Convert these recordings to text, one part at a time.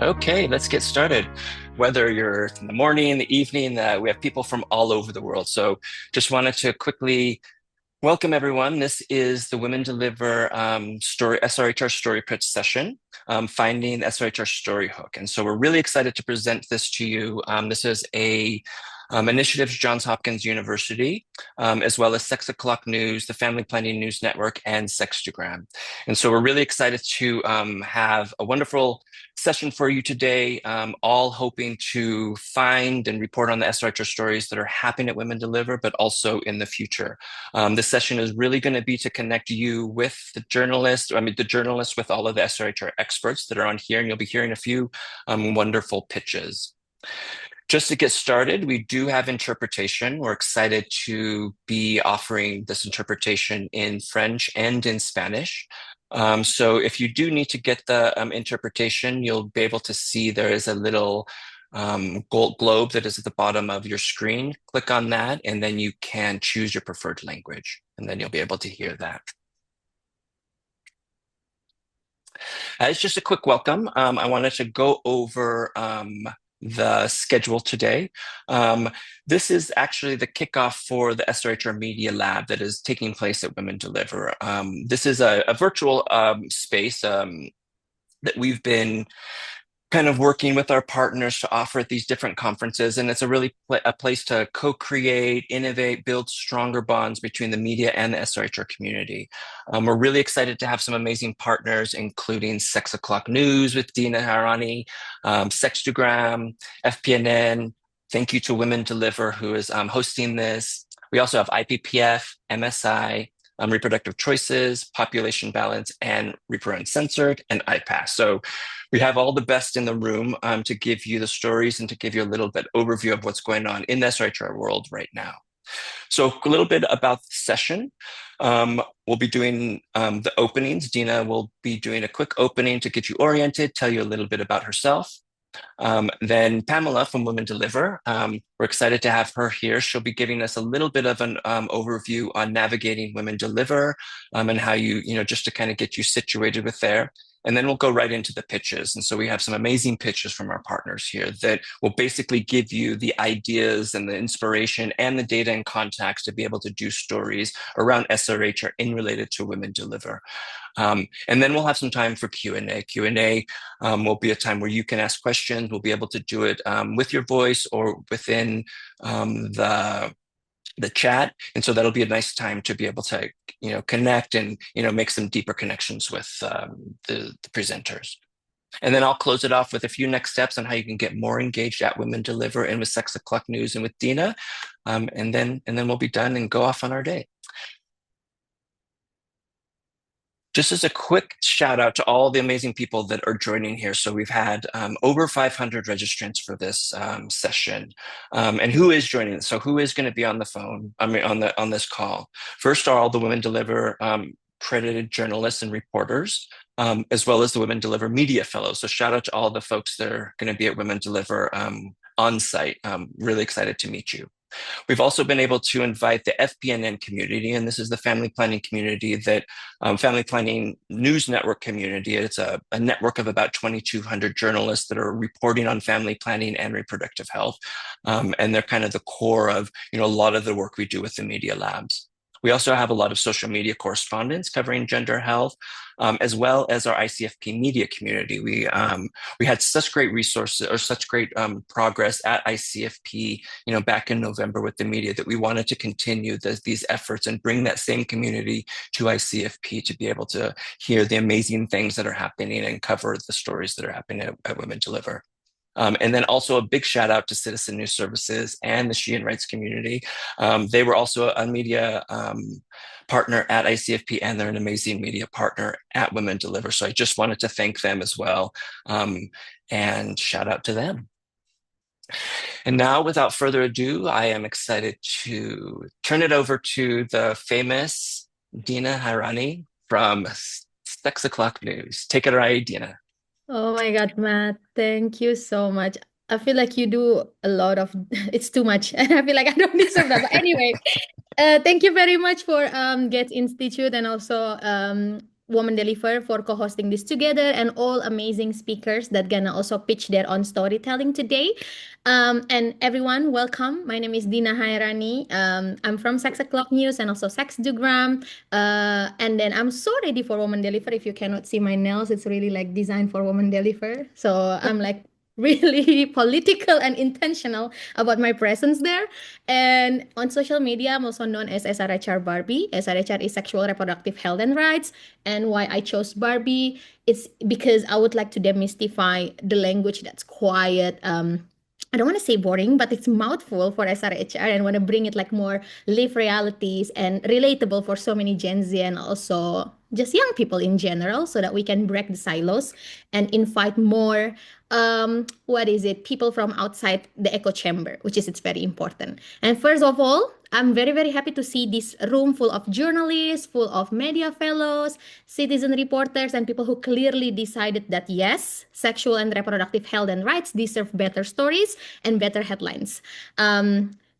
Okay, let's get started. Whether you're in the morning, the evening, we have people from all over the world. So just wanted to quickly welcome everyone. This is the Women Deliver SRHR Story Pitch Session, finding the SRHR Story Hook. And so we're really excited to present this to you. This is a initiative Johns Hopkins University, as well as 6 O'Clock News, the Family Planning News Network, and Sextagram. And so we're really excited to have a wonderful session for you today, all hoping to find and report on the SRHR stories that are happening at Women Deliver, but also in the future. This session is really going to be to connect you with the journalists with all of the SRHR experts that are on here, and you'll be hearing a few wonderful pitches. Just to get started, we do have interpretation. We're excited to be offering this interpretation in French and in Spanish. So if you do need to get the interpretation, you'll be able to see there is a little gold globe that is at the bottom of your screen. Click on that, and then you can choose your preferred language, and then you'll be able to hear that. As just a quick welcome, I wanted to go over the schedule today. This is actually the kickoff for the SRHR Media Lab that is taking place at Women Deliver. This is a virtual space that we've been kind of working with our partners to offer at these different conferences. And it's a place to co-create, innovate, build stronger bonds between the media and the SRHR community. We're really excited to have some amazing partners, including 6 O'Clock News with Dina, Chaerani, Sextagram, FPNN. Thank you to Women Deliver, who is hosting this. We also have IPPF, MSI, Reproductive Choices, Population Balance, and Reaper Uncensored, and IPAS. So we have all the best in the room to give you the stories and to give you a little bit overview of what's going on in the SRHR world right now. So a little bit about the session. We'll be doing the openings. Dina will be doing a quick opening to get you oriented, tell you a little bit about herself. Then Pamela from Women Deliver, we're excited to have her here. She'll be giving us a little bit of an overview on navigating Women Deliver and how just to kind of get you situated with there. And then we'll go right into the pitches. And so we have some amazing pitches from our partners here that will basically give you the ideas and the inspiration and the data and contacts to be able to do stories around SRHR in related to Women Deliver. And then we'll have some time for Q&A. Q&A will be a time where you can ask questions. We'll be able to do it with your voice or within the chat. And so that'll be a nice time to be able to, connect and, make some deeper connections with the presenters. And then I'll close it off with a few next steps on how you can get more engaged at Women Deliver and with 6 O'Clock News and with Dina. And then we'll be done and go off on our day. Just as a quick shout out to all the amazing people that are joining here. So we've had over 500 registrants for this session. And who is joining us? So who is going to be on the phone? On this call. First are all the Women Deliver credited journalists and reporters, as well as the Women Deliver Media Fellows. So shout out to all the folks that are going to be at Women Deliver on site. Really excited to meet you. We've also been able to invite the FPNN community, and this is the family planning community that Family Planning News Network community. It's a network of about 2,200 journalists that are reporting on family planning and reproductive health. And they're kind of the core of, a lot of the work we do with the media labs. We also have a lot of social media correspondents covering gender health, as well as our ICFP media community. We had such great resources or such great progress at ICFP, back in November with the media that we wanted to continue these efforts and bring that same community to ICFP to be able to hear the amazing things that are happening and cover the stories that are happening at Women Deliver. And then also a big shout out to Citizen News Services and the Sheehan Rights community. They were also a media partner at ICFP, and they're an amazing media partner at Women Deliver. So I just wanted to thank them as well and shout out to them. And now, without further ado, I am excited to turn it over to the famous Dina Chaerani from 6 O'Clock News. Take it away, Dina. Oh my God, Matt, thank you so much. I feel like you do a lot of it's too much. And I feel like I don't deserve that. But anyway, thank you very much for Get Institute and also Woman Deliver for co-hosting this together, and all amazing speakers that gonna also pitch their own storytelling today. And everyone, welcome. My name is Dina Chaerani. I'm from Sex O'Clock News and also Sex Dugram. And then I'm so ready for Woman Deliver. If you cannot see my nails, it's really like designed for Woman Deliver. So I'm like really political and intentional about my presence there. And on social media, I'm also known as SRHR Barbie. SRHR is Sexual Reproductive Health and Rights. And why I chose Barbie, it's because I would like to demystify the language that's quiet. I don't want to say boring, but it's mouthful for SRHR, and want to bring it like more live realities and relatable for so many Gen Z and also just young people in general, so that we can break the silos and invite more what is it, people from outside the echo chamber, which is it's very important. And first of all, I'm very, very happy to see this room full of journalists, full of media fellows, citizen reporters, and people who clearly decided that yes, sexual and reproductive health and rights deserve better stories and better headlines.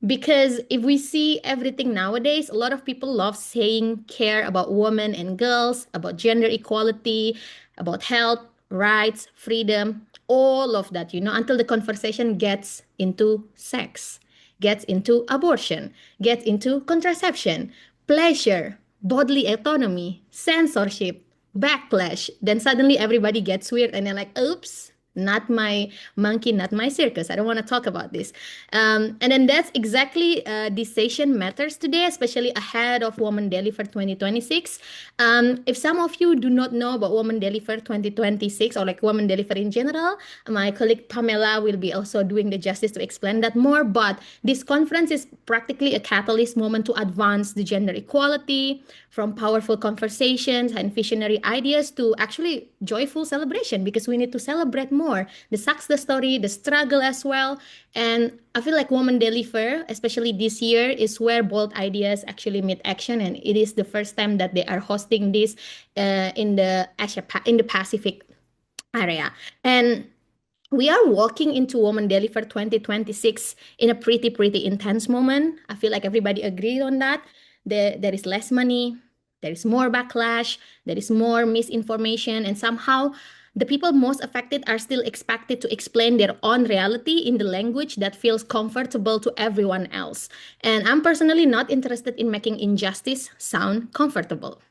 Because if we see everything nowadays, a lot of people love saying care about women and girls, about gender equality, about health, rights, freedom, all of that, until the conversation gets into sex, gets into abortion, gets into contraception, pleasure, bodily autonomy, censorship, backlash. Then suddenly everybody gets weird and they're like, oops, not my monkey, not my circus. I don't want to talk about this. And then that's exactly this session matters today, especially ahead of Women Deliver 2026. If some of you do not know about Women Deliver 2026 or like Women Deliver in general, my colleague Pamela will be also doing the justice to explain that more. But this conference is practically a catalyst moment to advance the gender equality, from powerful conversations and visionary ideas to actually joyful celebration, because we need to celebrate more the success story, the struggle as well. And I feel like Women Deliver, especially this year, is where bold ideas actually meet action, and it is the first time that they are hosting this in the Pacific area. And we are walking into Women Deliver 2026 in a pretty intense moment. I feel like everybody agreed on that. There is less money, there is more backlash, there is more misinformation, and somehow the people most affected are still expected to explain their own reality in the language that feels comfortable to everyone else. And I'm personally not interested in making injustice sound comfortable.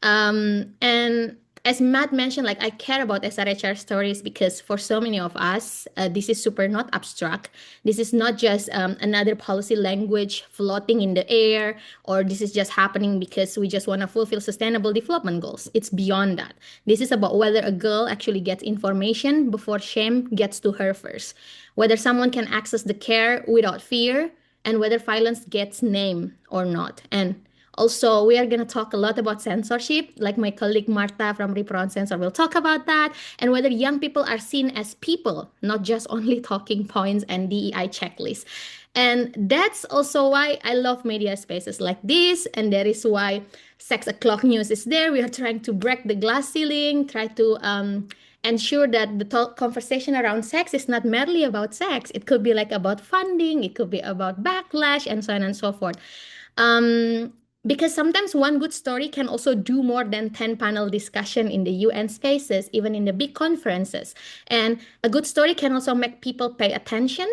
And as Matt mentioned, like I care about SRHR stories because for so many of us, this is super not abstract. This is not just another policy language floating in the air, or this is just happening because we just want to fulfill sustainable development goals. It's beyond that. This is about whether a girl actually gets information before shame gets to her first, whether someone can access the care without fear, and whether violence gets named or not. And also, we are going to talk a lot about censorship, like my colleague Marta from Repron Censor will talk about that, and whether young people are seen as people, not just only talking points and DEI checklists. And that's also why I love media spaces like this, and that is why Sex O'Clock News is there. We are trying to break the glass ceiling, try to ensure that the conversation around sex is not merely about sex. It could be like about funding, it could be about backlash, and so on and so forth. Um, because sometimes one good story can also do more than 10 panel discussion in the UN spaces, even in the big conferences. And a good story can also make people pay attention,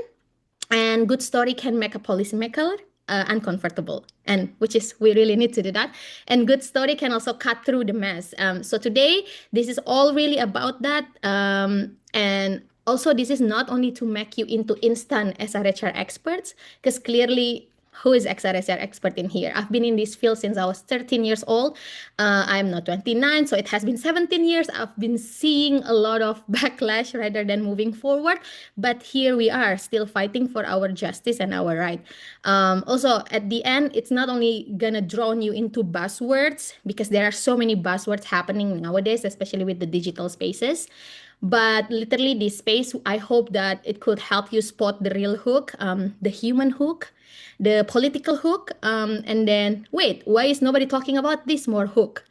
and good story can make a policymaker uncomfortable, and which is we really need to do that. And good story can also cut through the mess. So today, this is all really about that. And also, this is not only to make you into instant SRHR experts, because clearly, who is SRHR expert in here? I've been in this field since I was 13 years old. I'm not 29, so it has been 17 years. I've been seeing a lot of backlash rather than moving forward. But here we are, still fighting for our justice and our right. Also, at the end, it's not only gonna drown you into buzzwords, because there are so many buzzwords happening nowadays, especially with the digital spaces. But literally, this space, I hope that it could help you spot the real hook, the human hook, the political hook, and then wait, why is nobody talking about this more hook?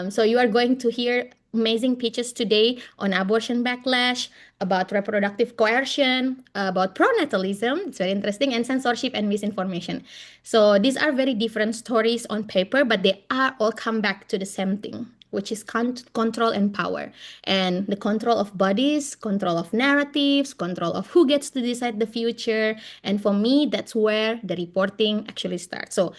So you are going to hear amazing pitches today on abortion backlash, about reproductive coercion, about pronatalism, it's very interesting, and censorship and misinformation. So these are very different stories on paper, but they are all come back to the same thing. which is control and power. And the control of bodies, control of narratives, control of who gets to decide the future. And for me, that's where the reporting actually starts. So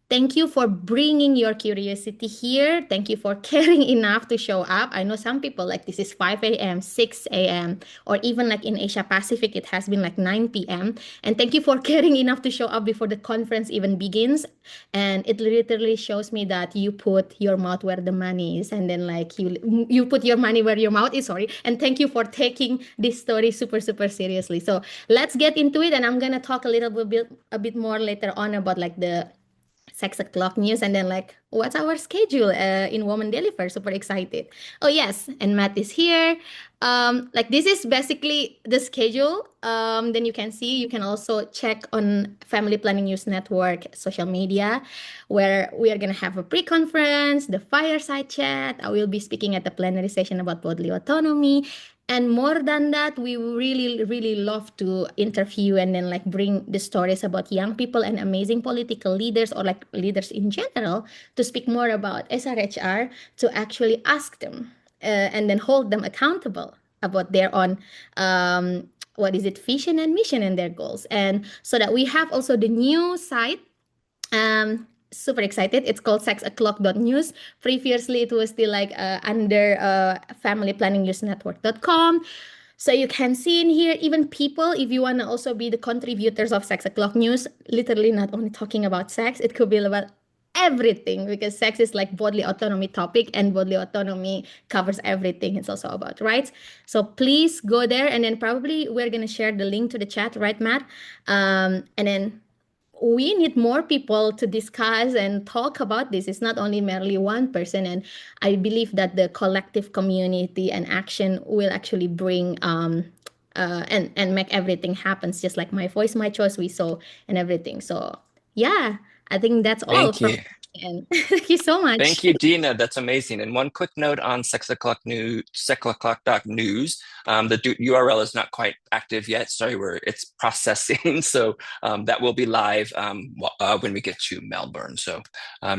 thank you for bringing your curiosity here. Thank you for caring enough to show up. I know some people like this is 5 a.m., 6 a.m., or even like in Asia Pacific, it has been like 9 p.m. And thank you for caring enough to show up before the conference even begins. And it literally shows me that you put your mouth where the money is, and then like you put your money where your mouth is, sorry. And thank you for taking this story super, super seriously. So let's get into it. And I'm gonna talk a bit more later on about like the 6 o'clock news and then like what's our schedule in Woman Deliver. Super excited. Oh yes, and Matt is here. Like this is basically the schedule. Then you can see, you can also check on Family Planning News Network social media, where we are gonna have a pre-conference, the fireside chat. I will be speaking at the plenary session about bodily autonomy. And more than that, we really, really love to interview and then like bring the stories about young people and amazing political leaders or like leaders in general to speak more about SRHR, to actually ask them and then hold them accountable about their own what is it, vision and mission and their goals. And so that we have also the new site, super excited. It's called 6o'clock.news. Previously, it was still like under familyplanningnewsnetwork.com. So you can see in here, even people, if you want to also be the contributors of 6 o'clock news, literally not only talking about sex, it could be about everything, because sex is like bodily autonomy topic and bodily autonomy covers everything. It's also about rights. So please go there, and then probably we're going to share the link to the chat, right, Matt? And then we need more people to discuss and talk about this. It's not only merely one person. And I believe that the collective community and action will actually bring and make everything happen. It's just like my voice, my choice, we saw, and everything. So yeah, I think that's all Thank from you. and thank you so much. Thank you, Dina. That's amazing. And one quick note on 6 o'clock news, 6o'clock.news. The URL is not quite active yet. Sorry, it's processing. So that will be live when we get to Melbourne. So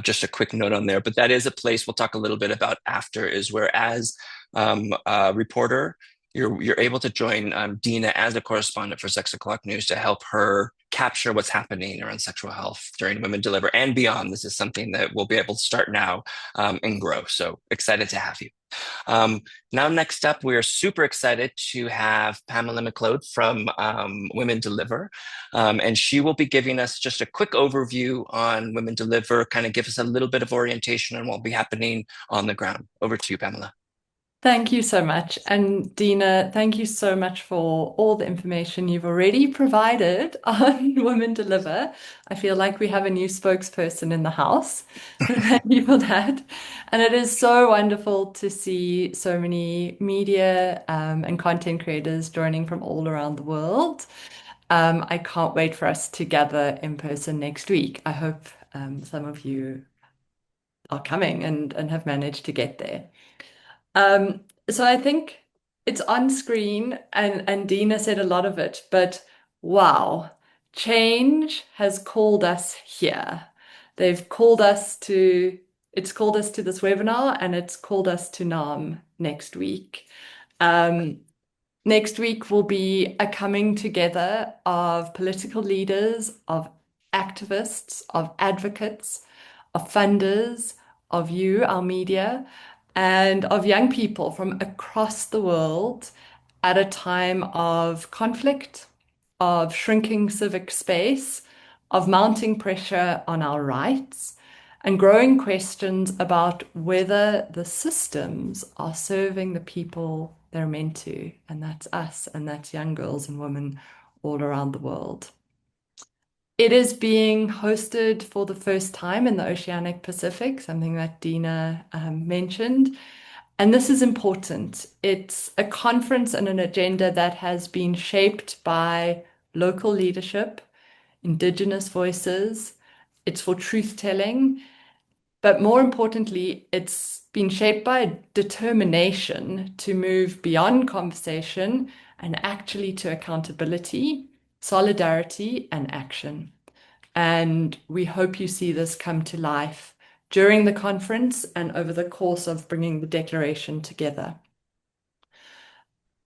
just a quick note on there. But that is a place we'll talk a little bit about after, is where as a reporter, you're able to join Dina as a correspondent for 6 o'clock news to help her capture what's happening around sexual health during Women Deliver and beyond. This is something that we'll be able to start now and grow. So excited to have you. Now, next up, we are super excited to have Pamela McLeod from Women Deliver. And she will be giving us just a quick overview on Women Deliver, kind of give us a little bit of orientation on what will be happening on the ground. Over to you, Pamela. Thank you so much. And Dina, thank you so much for all the information you've already provided on Women Deliver. I feel like we have a new spokesperson in the house. Thank you for that. And it is so wonderful to see so many media and content creators joining from all around the world. I can't wait for us to gather in person next week. I hope some of you are coming and have managed to get there. So I think it's on screen, and Dina said a lot of it, but wow, change has called us here. They've called us to, it's called us to this webinar, and it's called us to NAM next week. Next week will be a coming together of political leaders, of activists, of advocates, of funders, of you, our media, and of young people from across the world at a time of conflict, of shrinking civic space, of mounting pressure on our rights, and growing questions about whether the systems are serving the people they're meant to, and that's us, and that's young girls and women all around the world. It is being hosted for the first time in the Oceanic Pacific, something that Dina mentioned. And this is important. It's a conference and an agenda that has been shaped by local leadership, Indigenous voices. It's for truth-telling. But more importantly, it's been shaped by a determination to move beyond conversation and actually to accountability, solidarity, and action. And we hope you see this come to life during the conference and over the course of bringing the declaration together.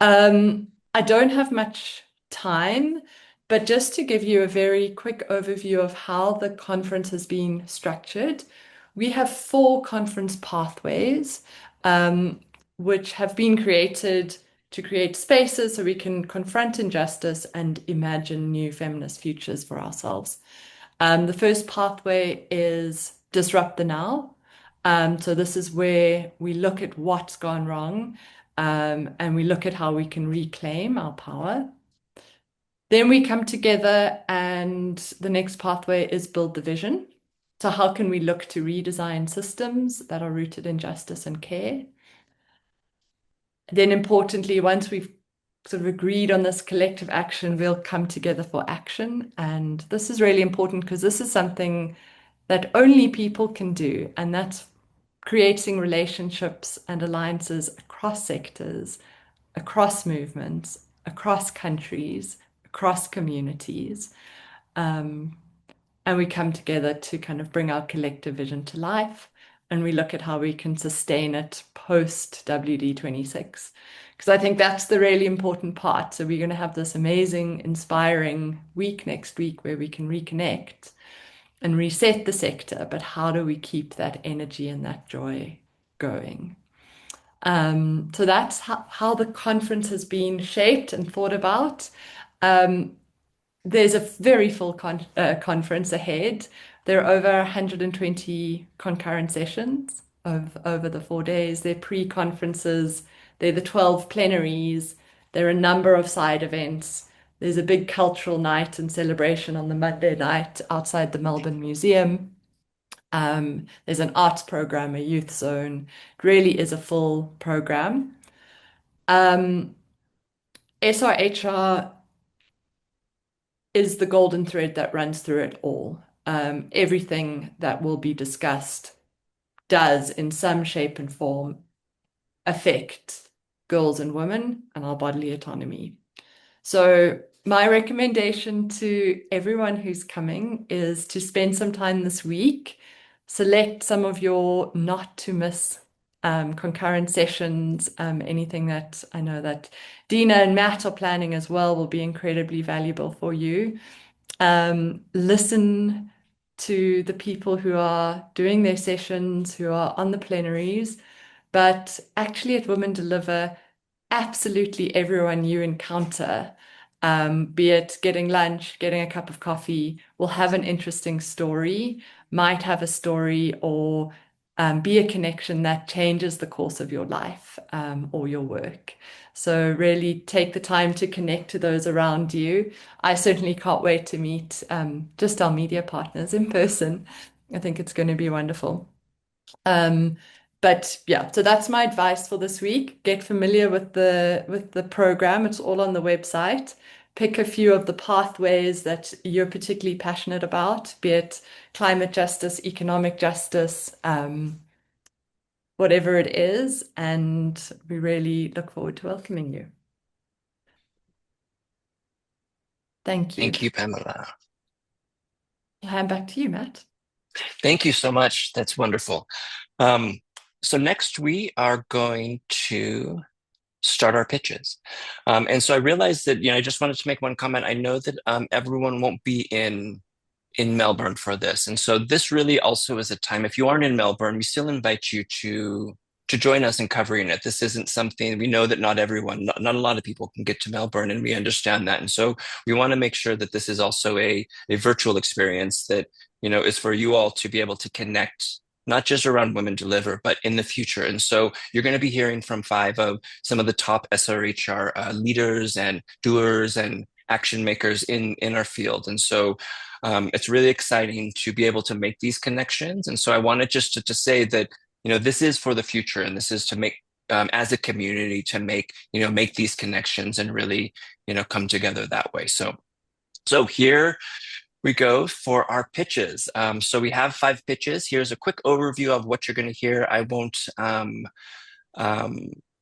I don't have much time, but just to give you a very quick overview of how the conference has been structured, we have 4 conference pathways, which have been created to create spaces so we can confront injustice and imagine new feminist futures for ourselves. The first pathway is Disrupt the Now. So this is where we look at what's gone wrong, and we look at how we can reclaim our power. Then we come together, and the next pathway is Build the Vision. So how can we look to redesign systems that are rooted in justice and care? Then importantly, once we've sort of agreed on this collective action, we'll come together for action. And this is really important because this is something that only people can do, and that's creating relationships and alliances across sectors, across movements, across countries, across communities. And we come together to kind of bring our collective vision to life, and we look at how we can sustain it post WD26. Because I think that's the really important part. So we're going to have this amazing, inspiring week next week where we can reconnect and reset the sector, but how do we keep that energy and that joy going? So that's how the conference has been shaped and thought about. There's a very full conference ahead. There are over 120 concurrent sessions over the 4 days. They're pre-conferences. They're the 12 plenaries. There are a number of side events. There's a big cultural night and celebration on the Monday night outside the Melbourne Museum. There's an arts program, a youth zone. It really is a full program. SRHR is the golden thread that runs through it all. Everything that will be discussed does, in some shape and form, affect girls and women and our bodily autonomy. So my recommendation to everyone who's coming is to spend some time this week, select some of your not to miss concurrent sessions, anything that I know that Dina and Matt are planning as well will be incredibly valuable for you. Listen to the people who are doing their sessions, who are on the plenaries, but actually at Women Deliver, absolutely everyone you encounter, be it getting lunch, getting a cup of coffee, will have an interesting story, might have a story, or be a connection that changes the course of your life or your work. So really take the time to connect to those around you. I certainly can't wait to meet just our media partners in person. I think it's going to be wonderful. But yeah, so that's my advice for this week. Get familiar with the program. It's all on the website. Pick a few of the pathways that you're particularly passionate about, be it climate justice, economic justice, whatever it is. And we really look forward to welcoming you. Thank you. Thank you, Pamela. I'll hand back to you, Matt. Thank you so much. That's wonderful. So next we are going to start our pitches. And so I realized that, I just wanted to make one comment. I know that everyone won't be in Melbourne for this. And so this really also is a time, if you aren't in Melbourne, we still invite you to join us in covering it. This isn't something, we know that not a lot of people can get to Melbourne, and we understand that. And so we want to make sure that this is also a virtual experience that, is for you all to be able to connect, not just around Women Deliver, but in the future. And so you're going to be hearing from 5 of some of the top SRHR leaders and doers and action makers in our field. And so it's really exciting to be able to make these connections. And so I wanted just to say that, this is for the future, and this is to make, as a community, to make these connections and really, come together that way. So here we go for our pitches. So we have 5 pitches. Here's a quick overview of what you're going to hear. I won't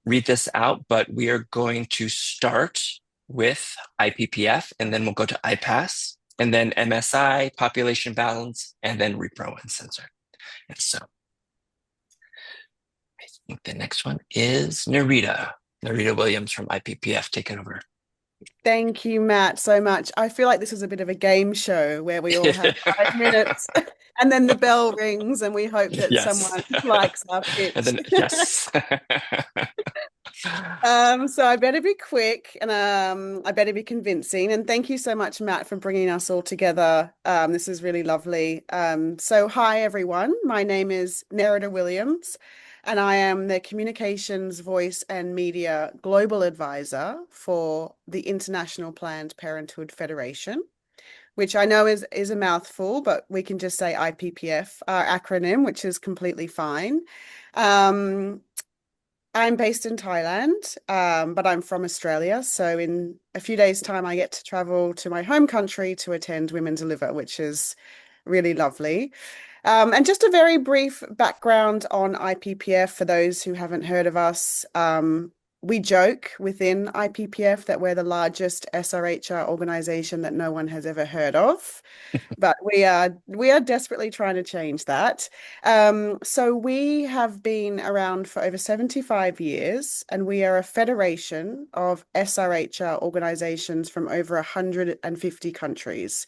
read this out, but we are going to start with IPPF, and then we'll go to IPAS, and then MSI, population balance, and then repro and censor. And so I think the next one is Narita Williams from IPPF. Take it over. Thank you, Matt, so much. I feel like this is a bit of a game show where we all have 5 minutes and then the bell rings and we hope that Yes. someone likes our pitch. And then, yes. So I better be quick and I better be convincing. And thank you so much, Matt, for bringing us all together. This is really lovely. So hi, everyone. My name is Narita Williams, and I am the Communications, Voice and Media Global Advisor for the International Planned Parenthood Federation, which I know is a mouthful, but we can just say IPPF, our acronym, which is completely fine. I'm based in Thailand, but I'm from Australia. So in a few days' time, I get to travel to my home country to attend Women Deliver, which is really lovely. And just a very brief background on IPPF for those who haven't heard of us. We joke within IPPF that we're the largest SRHR organization that no one has ever heard of, but we are desperately trying to change that. So we have been around for over 75 years, and we are a federation of SRHR organizations from over 150 countries.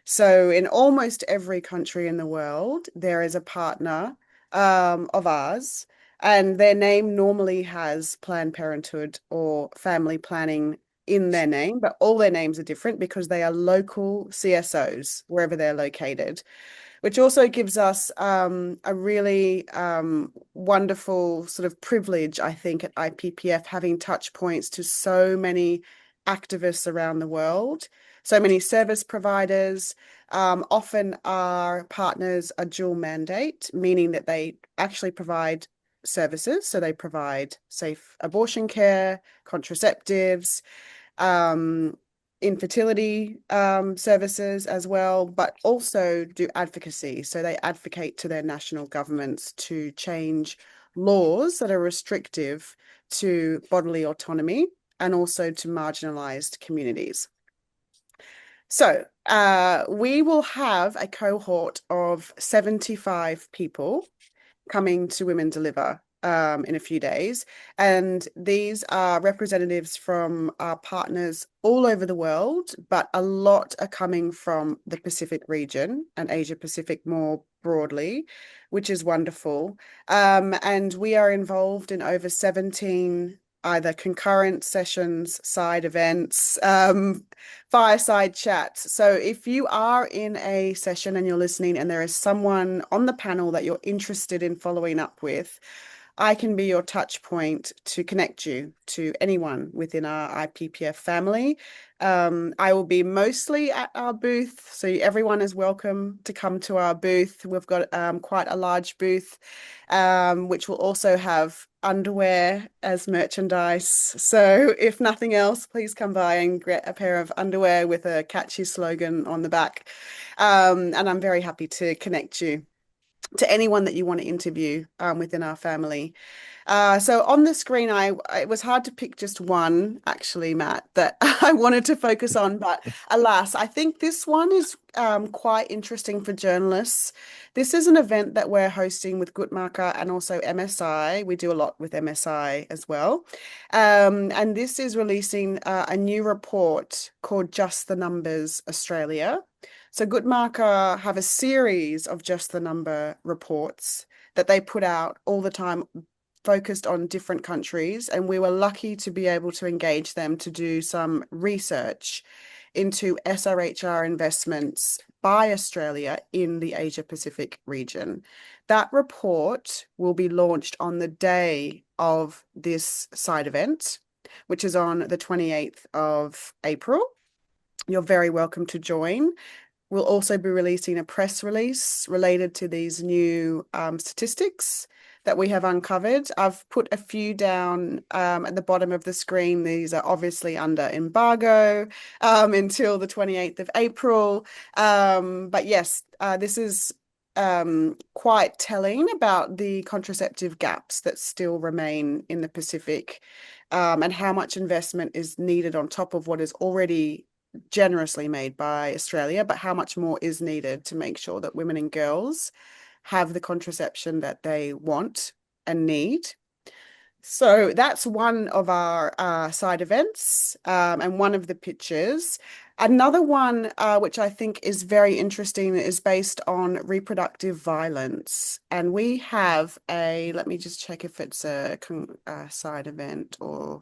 So in almost every country in the world, there is a partner of ours, and their name normally has Planned Parenthood or family planning in their name, but all their names are different because they are local CSOs wherever they're located, which also gives us a really wonderful sort of privilege, I think, at IPPF, having touch points to so many activists around the world, so many service providers. Often our partners are dual mandate, meaning that they actually provide services. So they provide safe abortion care, contraceptives, infertility services as well, but also do advocacy. So they advocate to their national governments to change laws that are restrictive to bodily autonomy and also to marginalized communities. So we will have a cohort of 75 people coming to Women Deliver in a few days. And these are representatives from our partners all over the world, but a lot are coming from the Pacific region and Asia Pacific more broadly, which is wonderful. And we are involved in over 17 either concurrent sessions, side events, fireside chats. So if you are in a session and you're listening and there is someone on the panel that you're interested in following up with, I can be your touch point to connect you to anyone within our IPPF family. I will be mostly at our booth, so everyone is welcome to come to our booth. We've got quite a large booth, which will also have underwear as merchandise. So if nothing else, please come by and get a pair of underwear with a catchy slogan on the back. And I'm very happy to connect you to anyone that you want to interview within our family. So on the screen, it was hard to pick just one, actually, Matt, that I wanted to focus on. But alas, I think this one is quite interesting for journalists. This is an event that we're hosting with Guttmacher and also MSI. We do a lot with MSI as well. And this is releasing a new report called Just the Numbers Australia. So Guttmacher have a series of just the number reports that they put out all the time, focused on different countries. And we were lucky to be able to engage them to do some research into SRHR investments by Australia in the Asia Pacific region. That report will be launched on the day of this side event, which is on the 28th of April. You're very welcome to join. We'll also be releasing a press release related to these new statistics that we have uncovered. I've put a few down at the bottom of the screen. These are obviously under embargo until the 28th of April. But yes, this is quite telling about the contraceptive gaps that still remain in the Pacific, and how much investment is needed on top of what is already generously made by Australia, but how much more is needed to make sure that women and girls have the contraception that they want and need. So that's one of our side events and one of the pitches. Another one, which I think is very interesting, is based on reproductive violence. And we have let me just check if it's a side event or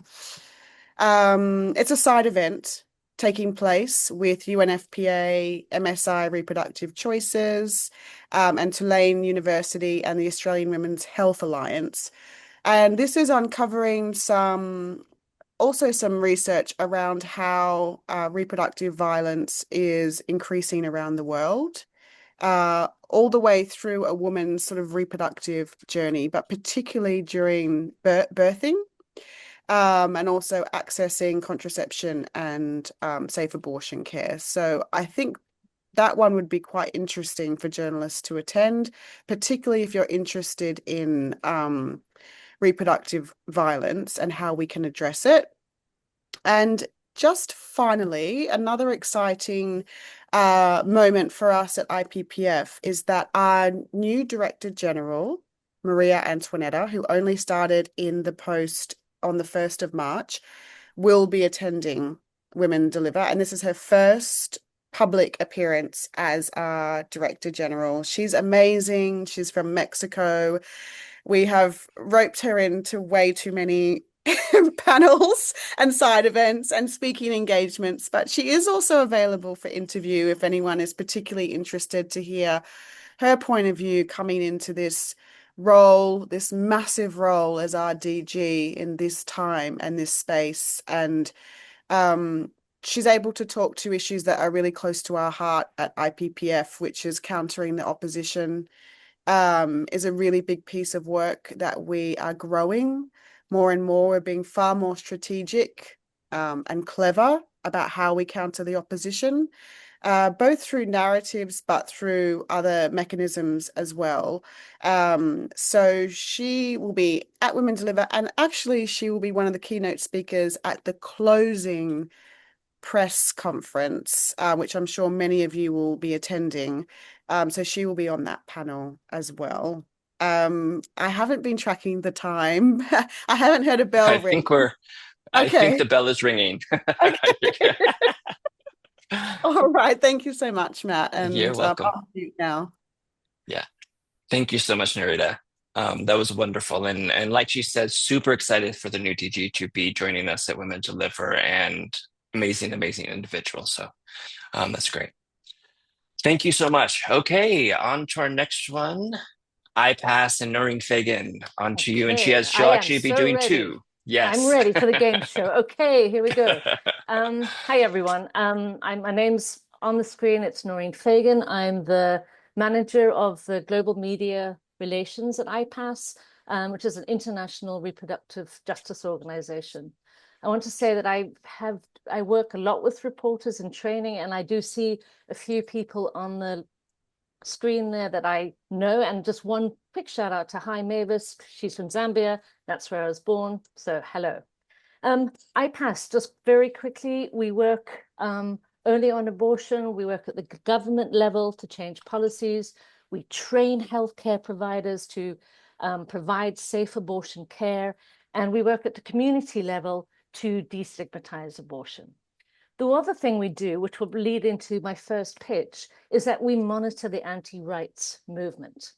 it's a side event taking place with UNFPA, MSI Reproductive Choices, and Tulane University and the Australian Women's Health Alliance. And this is uncovering also some research around how reproductive violence is increasing around the world, all the way through a woman's sort of reproductive journey, but particularly during birthing, and also accessing contraception and safe abortion care. So I think that one would be quite interesting for journalists to attend, particularly if you're interested in reproductive violence and how we can address it. And just finally, another exciting moment for us at IPPF is that our new Director General, Maria Antoinetta, who only started in the post on the 1st of March, will be attending Women Deliver. And this is her first public appearance as our Director General. She's amazing. She's from Mexico. We have roped her into way too many panels and side events and speaking engagements, but she is also available for interview if anyone is particularly interested to hear her point of view coming into this role, this massive role as our DG in this time and this space. And she's able to talk to issues that are really close to our heart at IPPF, which is countering the opposition. Is a really big piece of work that we are growing more and more. We're being far more strategic and clever about how we counter the opposition, both through narratives, but through other mechanisms as well. So she will be at Women Deliver, and actually she will be one of the keynote speakers at the closing press conference, which I'm sure many of you will be attending. So she will be on that panel as well. I haven't been tracking the time. I haven't heard a bell ring. I think the bell is ringing. Okay. All right. Thank you so much, Matt. And You're welcome. I'll mute now. Yeah. Thank you so much, Nerida. That was wonderful. And like she said, super excited for the new DG to be joining us at Women Deliver, and amazing individual. So that's great. Thank you so much. Okay, on to our next one. IPAS and Noreen Fagan, on to you. And she'll actually be doing ready. two. Yes. I'm ready for the game show. Okay, here we go. Hi, everyone. My name's on the screen. It's Noreen Fagan. I'm the manager of the Global Media Relations at IPAS, which is an international reproductive justice organization. I want to say that I work a lot with reporters in training, and I do see a few people on the screen there that I know. And just one quick shout out to Hi Mavis. She's from Zambia. That's where I was born. So hello. IPAS, just very quickly, we work only on abortion. We work at the government level to change policies. We train healthcare providers to provide safe abortion care. And we work at the community level to destigmatize abortion. The other thing we do, which will lead into my first pitch, is that we monitor the anti-rights movement.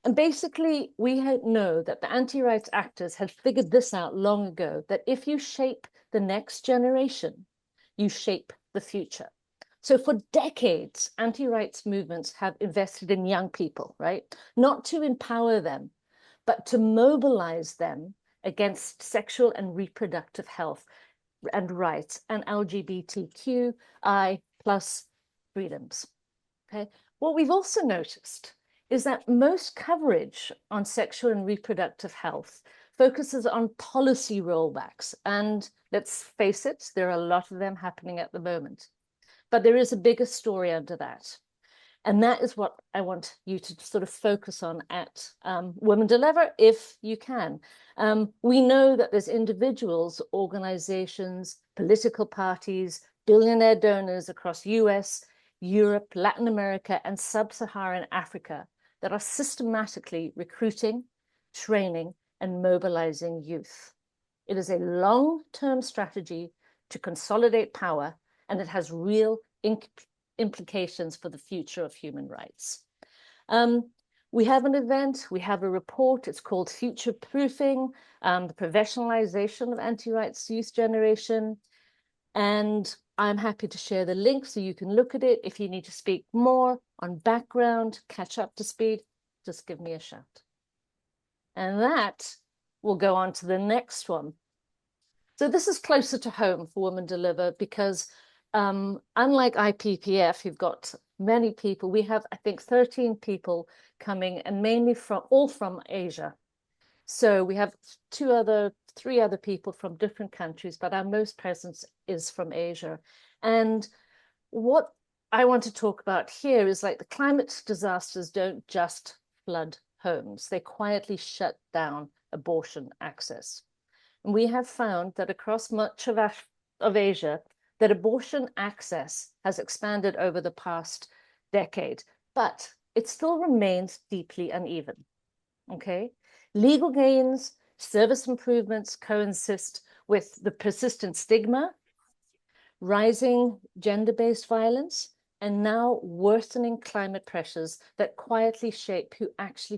And basically, we know that the anti-rights actors had figured this out long ago, that if you shape the next generation, you shape the future. So for decades, anti-rights movements have invested in young people, right? Not to empower them, but to mobilize them against sexual and reproductive health and rights and LGBTQI plus freedoms. Okay. What we've also noticed is that most coverage on sexual and reproductive health focuses on policy rollbacks. And let's face it, there are a lot of them happening at the moment. But there is a bigger story under that. And that is what I want you to sort of focus on at Women Deliver, if you can. We know that there's individuals, organizations, political parties, billionaire donors across US, Europe, Latin America, and sub-Saharan Africa that are systematically recruiting, training, and mobilizing youth. It is a long-term strategy to consolidate power, and it has real implications for the future of human rights. We have an event, we have a report, it's called Future Proofing, the Professionalization of Anti-Rights Youth Generation. And I'm happy to share the link so you can look at it. If you need to speak more on background, catch up to speed, just give me a shout. And that will go on to the next one. So this is closer to home for Women Deliver because unlike IPPF, you've got many people. We have, I think, 13 people coming, and mainly all from Asia. So we have three other people from different countries, but our most presence is from Asia. And what I want to talk about here is like the climate disasters don't just flood homes, they quietly shut down abortion access. And we have found that across much of Asia, that abortion access has expanded over the past decade, but it still remains deeply uneven, okay? Legal gains, service improvements coexist with the persistent stigma, rising gender-based violence, and now worsening climate pressures that quietly shape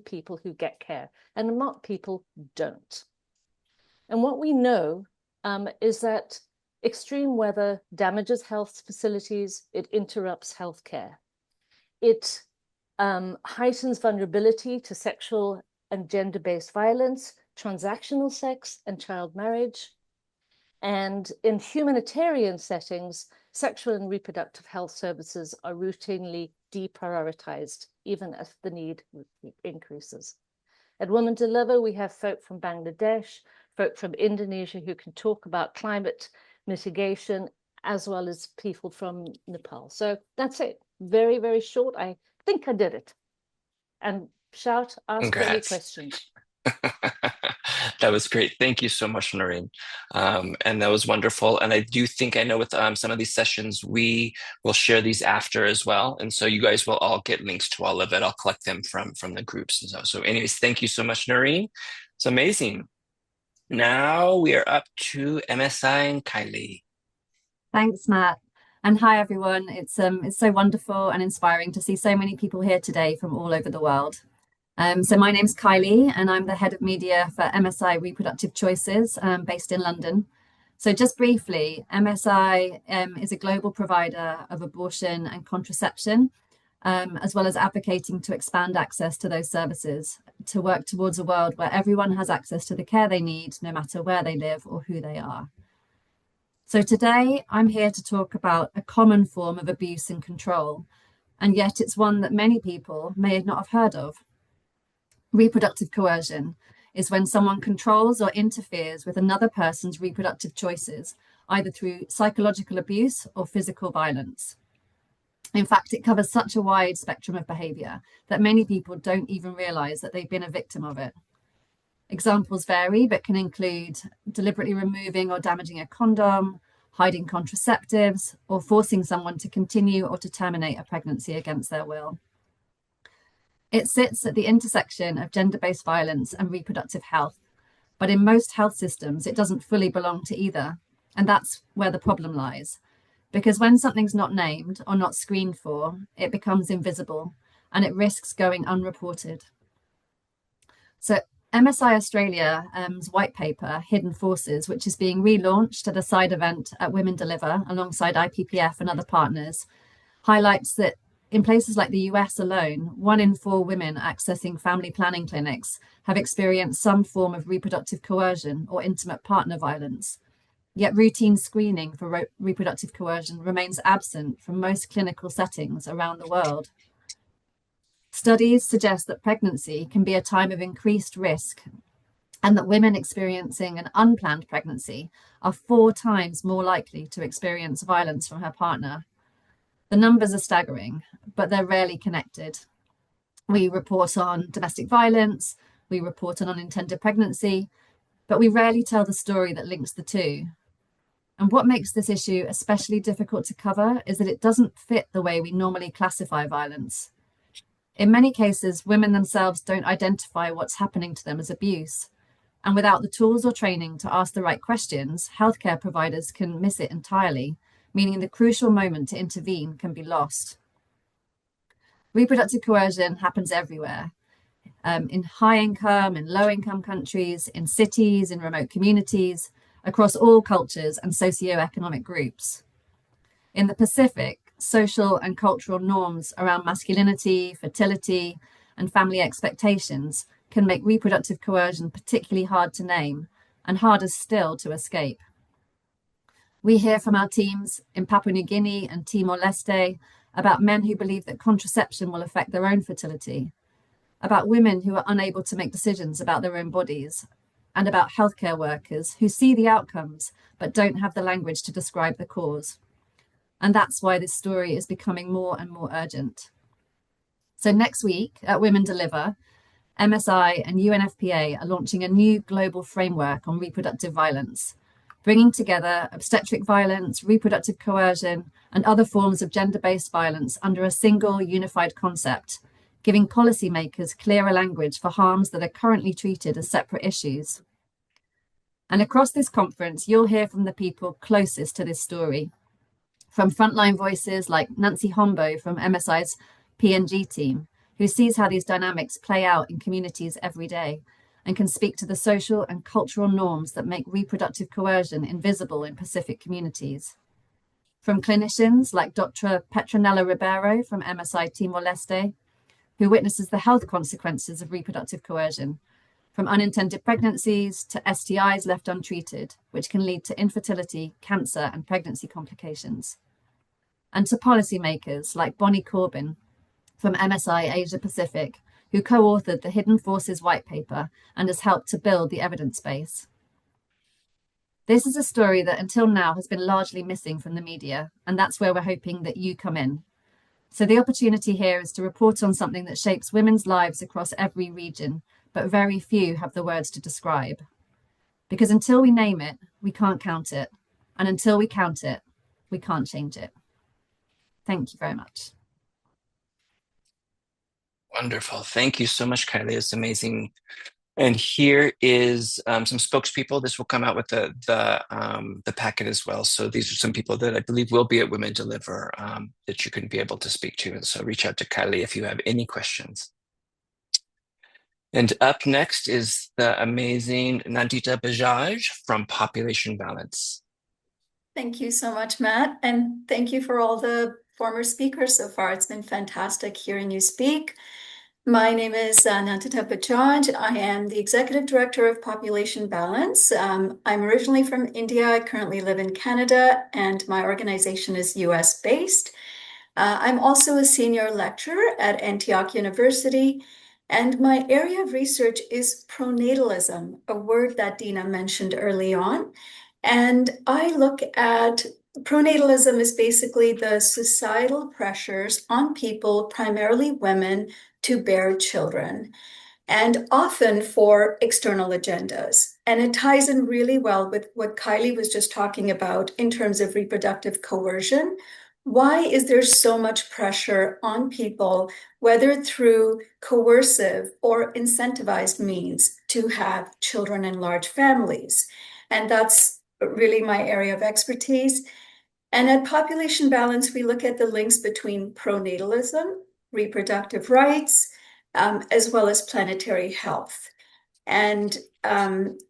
people who get care, and not people who don't. And what we know is that extreme weather damages health facilities, it interrupts healthcare. It heightens vulnerability to sexual and gender-based violence, transactional sex, and child marriage. And in humanitarian settings, sexual and reproductive health services are routinely deprioritized, even as the need increases. At Women Deliver, we have folk from Bangladesh, folk from Indonesia who can talk about climate mitigation, as well as people from Nepal. So that's it. Very, very short. I think I did it. And ask any questions. That was great. Thank you so much, Noreen. And that was wonderful. And I do think I know with some of these sessions, we will share these after as well. And so you guys will all get links to all of it. I'll collect them from the groups and so. So anyways, thank you so much, Noreen. It's amazing. Now we are up to MSI and Kylie. Thanks, Matt. And hi, everyone. It's so wonderful and inspiring to see so many people here today from all over the world. So my name's Kylie, and I'm the head of media for MSI Reproductive Choices, based in London. So just briefly, MSI is a global provider of abortion and contraception, as well as advocating to expand access to those services, to work towards a world where everyone has access to the care they need, no matter where they live or who they are. So today I'm here to talk about a common form of abuse and control, and yet it's one that many people may not have heard of. Reproductive coercion is when someone controls or interferes with another person's reproductive choices, either through psychological abuse or physical violence. In fact, it covers such a wide spectrum of behavior that many people don't even realize that they've been a victim of it. Examples vary, but can include deliberately removing or damaging a condom, hiding contraceptives, or forcing someone to continue or to terminate a pregnancy against their will. It sits at the intersection of gender-based violence and reproductive health, but in most health systems, it doesn't fully belong to either. And that's where the problem lies. Because when something's not named or not screened for, it becomes invisible and it risks going unreported. So MSI Australia's white paper, Hidden Forces, which is being relaunched at a side event at Women Deliver alongside IPPF and other partners, highlights that in places like the US alone, 1 in 4 women accessing family planning clinics have experienced some form of reproductive coercion or intimate partner violence. Yet routine screening for reproductive coercion remains absent from most clinical settings around the world. Studies suggest that pregnancy can be a time of increased risk, and that women experiencing an unplanned pregnancy are 4 times more likely to experience violence from her partner. The numbers are staggering, but they're rarely connected. We report on domestic violence, we report on unintended pregnancy, but we rarely tell the story that links the two. And what makes this issue especially difficult to cover is that it doesn't fit the way we normally classify violence. In many cases, women themselves don't identify what's happening to them as abuse. And without the tools or training to ask the right questions, healthcare providers can miss it entirely, meaning the crucial moment to intervene can be lost. Reproductive coercion happens everywhere, in high-income and low-income countries, in cities, in remote communities, across all cultures and socio-economic groups. In the Pacific, social and cultural norms around masculinity, fertility, and family expectations can make reproductive coercion particularly hard to name and harder still to escape. We hear from our teams in Papua New Guinea and Timor-Leste about men who believe that contraception will affect their own fertility, about women who are unable to make decisions about their own bodies, and about healthcare workers who see the outcomes but don't have the language to describe the cause. And that's why this story is becoming more and more urgent. So next week at Women Deliver, MSI and UNFPA are launching a new global framework on reproductive violence, bringing together obstetric violence, reproductive coercion, and other forms of gender-based violence under a single unified concept, giving policymakers clearer language for harms that are currently treated as separate issues. And across this conference, you'll hear from the people closest to this story, from frontline voices like Nancy Hombo from MSI's P&G team, who sees how these dynamics play out in communities every day and can speak to the social and cultural norms that make reproductive coercion invisible in Pacific communities. From clinicians like Dr. Petronella Ribeiro from MSI Timor-Leste, who witnesses the health consequences of reproductive coercion, from unintended pregnancies to STIs left untreated, which can lead to infertility, cancer, and pregnancy complications. And to policymakers like Bonnie Corbin from MSI Asia Pacific, who co-authored the Hidden Forces White Paper and has helped to build the evidence base. This is a story that until now has been largely missing from the media, and that's where we're hoping that you come in. So the opportunity here is to report on something that shapes women's lives across every region, but very few have the words to describe. Because until we name it, we can't count it. And until we count it, we can't change it. Thank you very much. Wonderful. Thank you so much, Kylie. It's amazing. And here is some spokespeople. This will come out with the packet as well. So these are some people that I believe will be at Women Deliver that you can be able to speak to. And so reach out to Kylie if you have any questions. And up next is the amazing Nandita Bajaj from Population Balance. Thank you so much, Matt. And thank you for all the former speakers so far. It's been fantastic hearing you speak. My name is Nandita Bajaj. I am the Executive Director of Population Balance. I'm originally from India. I currently live in Canada, and my organization is US-based. I'm also a senior lecturer at Antioch University, and my area of research is pronatalism, a word that Dina mentioned early on. And I look at pronatalism is basically the societal pressures on people, primarily women, to bear children, and often for external agendas. And it ties in really well with what Kylie was just talking about in terms of reproductive coercion. Why is there so much pressure on people, whether through coercive or incentivized means, to have children in large families? And that's really my area of expertise. And at Population Balance, we look at the links between pronatalism, reproductive rights, as well as planetary health. And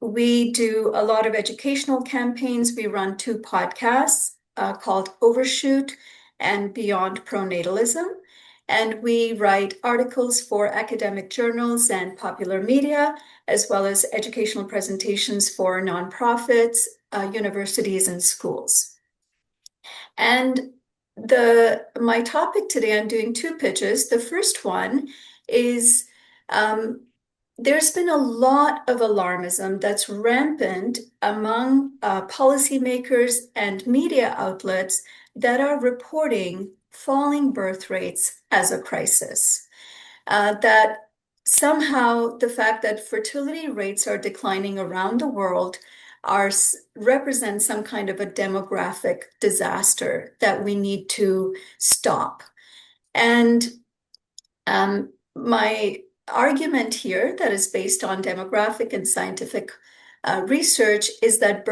we do a lot of educational campaigns. We run 2 podcasts called Overshoot and Beyond Pronatalism. And we write articles for academic journals and popular media, as well as educational presentations for nonprofits, universities, and schools. And my topic today, I'm doing 2 pitches. The first one is there's been a lot of alarmism that's rampant among policymakers and media outlets that are reporting falling birth rates as a crisis. That somehow the fact that fertility rates are declining around the world represent some kind of a demographic disaster that we need to stop. And My argument here, that is based on demographic and scientific research, is that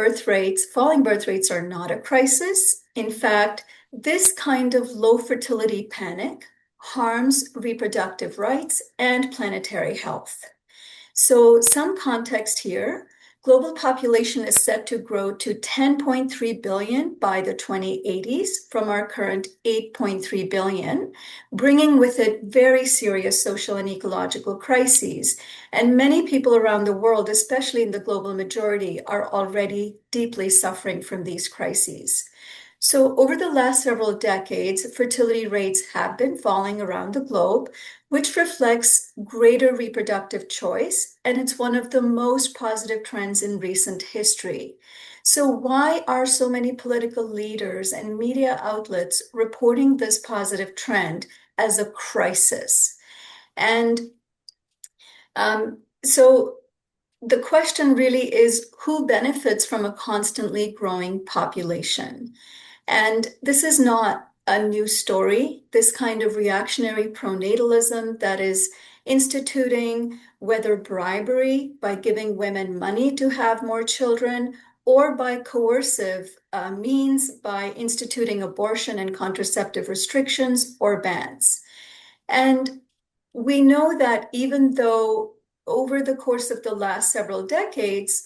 falling birth rates are not a crisis. In fact, this kind of low fertility panic harms reproductive rights and planetary health. So some context here. Global population is set to grow to 10.3 billion by the 2080s from our current 8.3 billion, bringing with it very serious social and ecological crises. And many people around the world, especially in the global majority, are already deeply suffering from these crises. So over the last several decades, fertility rates have been falling around the globe, which reflects greater reproductive choice, and it's one of the most positive trends in recent history. So why are so many political leaders and media outlets reporting this positive trend as a crisis? And so the question really is, who benefits from a constantly growing population? And this is not a new story. This kind of reactionary pronatalism that is instituting whether bribery by giving women money to have more children or by coercive means by instituting abortion and contraceptive restrictions or bans. And we know that even though over the course of the last several decades,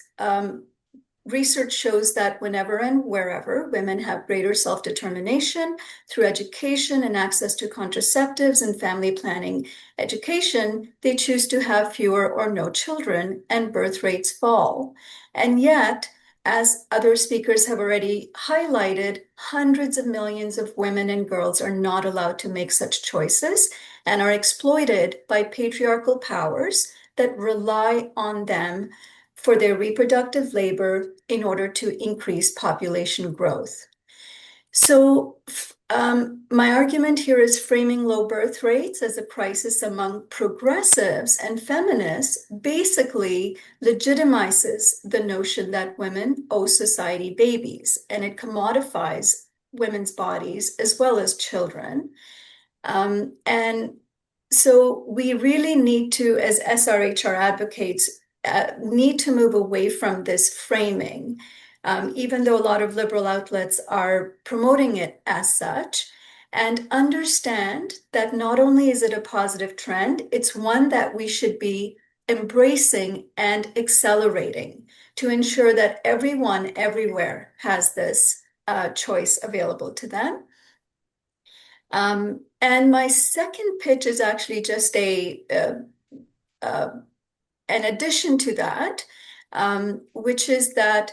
research shows that whenever and wherever women have greater self-determination through education and access to contraceptives and family planning education, they choose to have fewer or no children, and birth rates fall. And yet, as other speakers have already highlighted, hundreds of millions of women and girls are not allowed to make such choices and are exploited by patriarchal powers that rely on them for their reproductive labor in order to increase population growth. So my argument here is framing low birth rates as a crisis among progressives and feminists basically legitimizes the notion that women owe society babies, and it commodifies women's bodies as well as children. And so we really need to, as SRHR advocates, need to move away from this framing, even though a lot of liberal outlets are promoting it as such, and understand that not only is it a positive trend, it's one that we should be embracing and accelerating to ensure that everyone everywhere has this choice available to them. And my second pitch is actually just an addition to that, which is that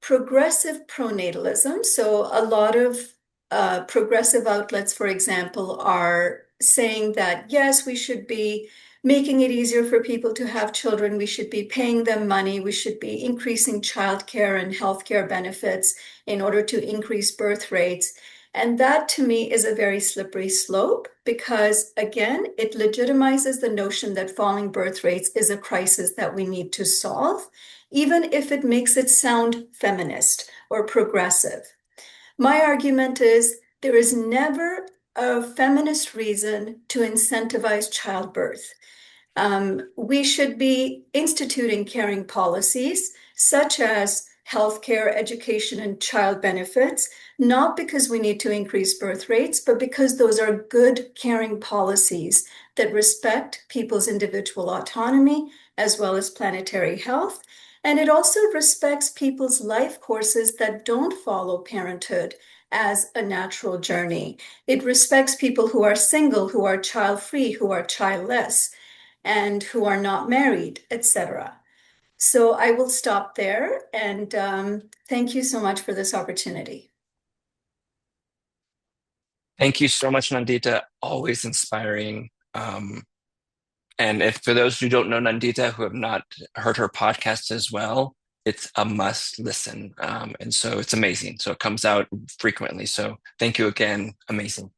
progressive pronatalism, so a lot of progressive outlets, for example, are saying that, yes, we should be making it easier for people to have children, we should be paying them money, we should be increasing childcare and healthcare benefits in order to increase birth rates. And that to me is a very slippery slope because, again, it legitimizes the notion that falling birth rates is a crisis that we need to solve, even if it makes it sound feminist or progressive. My argument is there is never a feminist reason to incentivize childbirth. We should be instituting caring policies such as healthcare, education, and child benefits, not because we need to increase birth rates, but because those are good, caring policies that respect people's individual autonomy as well as planetary health. And it also respects people's life courses that don't follow parenthood as a natural journey. It respects people who are single, who are child-free, who are childless, and who are not married, etc. So I will stop there, and thank you so much for this opportunity. Thank you so much, Nandita. Always inspiring. And if for those who don't know Nandita, who have not heard her podcast as well, it's a must listen. And so it's amazing. So it comes out frequently. So thank you again. Amazing.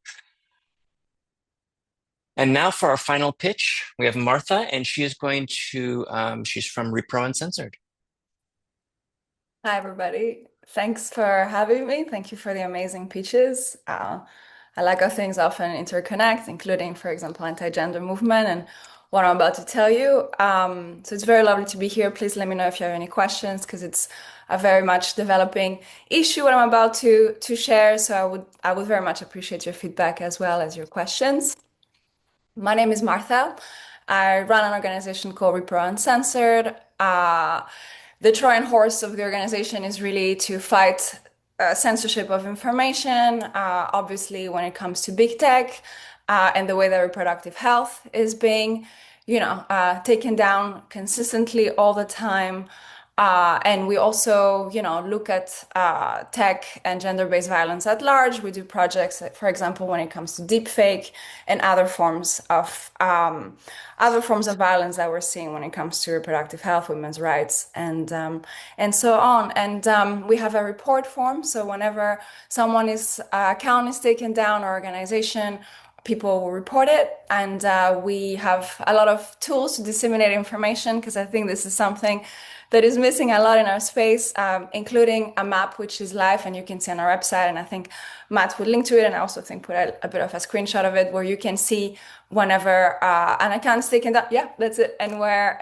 And now for our final pitch, we have Martha, and she is going to, she's from Repro Uncensored. Hi, everybody. Thanks for having me. Thank you for the amazing pitches. I like how things often interconnect, including, for example, anti-gender movement and what I'm about to tell you. So it's very lovely to be here. Please let me know if you have any questions, because it's a very much developing issue what I'm about to share. So I would very much appreciate your feedback as well as your questions. My name is Martha. I run an organization called Repro Uncensored. The Trojan horse of the organization is really to fight censorship of information, obviously when it comes to big tech, and the way that reproductive health is being, taken down consistently all the time. And we also, look at tech and gender-based violence at large. We do projects, for example, when it comes to deepfake and other forms of violence that we're seeing when it comes to reproductive health, women's rights, and so on. And we have a report form. So whenever someone's account is taken down or organization, people will report it, and we have a lot of tools to disseminate information, because I think this is something that is missing a lot in our space, including a map which is live and you can see on our website. And I think Matt would link to it, and I also think put a bit of a screenshot of it where you can see whenever an account's taken down. Yeah, that's it, and where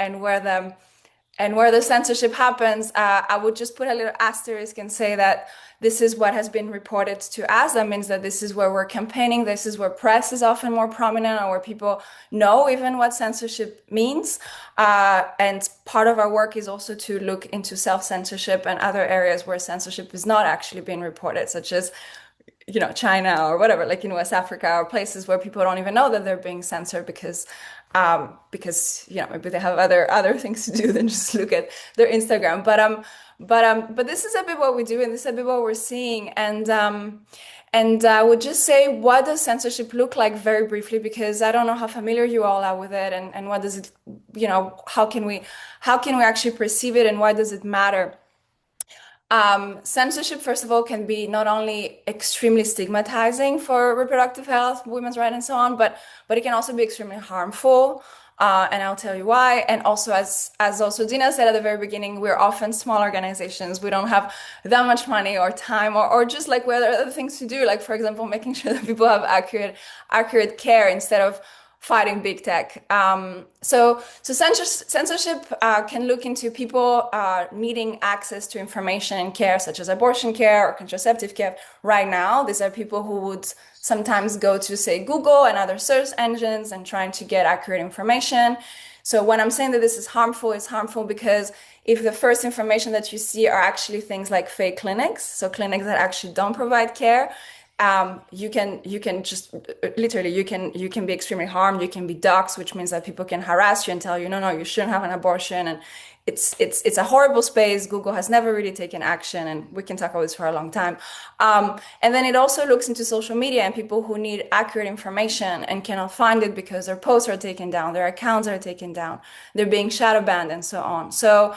the censorship happens. I would just put a little asterisk and say that this is what has been reported to us. That means that this is where we're campaigning. This is where press is often more prominent, or where people know even what censorship means. And part of our work is also to look into self-censorship and other areas where censorship is not actually being reported, such as China or whatever, like in West Africa, or places where people don't even know that they're being censored because maybe they have other things to do than just look at their Instagram. But this is a bit what we do, and this is a bit what we're seeing. And I would just say, what does censorship look like very briefly, because I don't know how familiar you all are with it, and what does it, how can we actually perceive it, and why does it matter? Censorship, first of all, can be not only extremely stigmatizing for reproductive health, women's rights, and so on, but it can also be extremely harmful. And I'll tell you why. And also, as also Dina said at the very beginning, we're often small organizations. We don't have that much money or time, or just like where there are other things to do, like, for example, making sure that people have accurate care instead of fighting big tech. So censorship can look into people needing access to information and care, such as abortion care or contraceptive care. Right now, these are people who would sometimes go to, say, Google and other search engines and trying to get accurate information. So when I'm saying that this is harmful, it's harmful because if the first information that you see are actually things like fake clinics, so clinics that actually don't provide care, you can just literally you can be extremely harmed. You can be doxxed, which means that people can harass you and tell you, no, you shouldn't have an abortion. And it's a horrible space. Google has never really taken action, and we can talk about this for a long time. And then it also looks into social media and people who need accurate information and cannot find it because their posts are taken down, their accounts are taken down, they're being shadow banned, and so on. So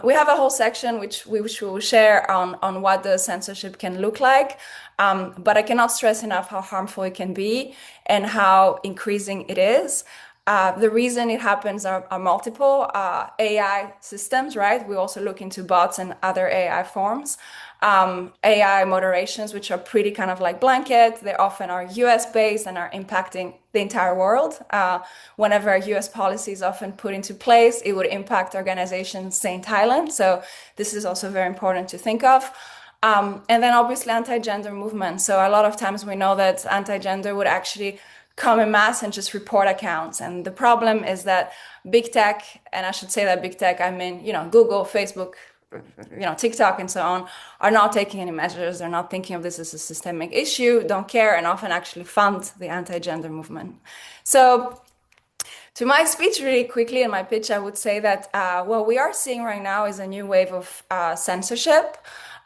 we have a whole section which we will share on what the censorship can look like. But I cannot stress enough how harmful it can be and how increasing it is. The reason it happens are multiple. AI systems, right? We also look into bots and other AI forms. AI moderations, which are pretty kind of like blanket. They often are US based and are impacting the entire world. Whenever US policy is often put into place, it would impact organizations, say in Thailand. So this is also very important to think of. And then obviously anti-gender movement. So a lot of times we know that anti-gender would actually come in mass and just report accounts. And the problem is that big tech, and I should say that big tech, I mean, Google, Facebook, TikTok and so on, are not taking any measures. They're not thinking of this as a systemic issue, don't care, and often actually fund the anti-gender movement. So to my speech really quickly and my pitch, I would say that what we are seeing right now is a new wave of censorship.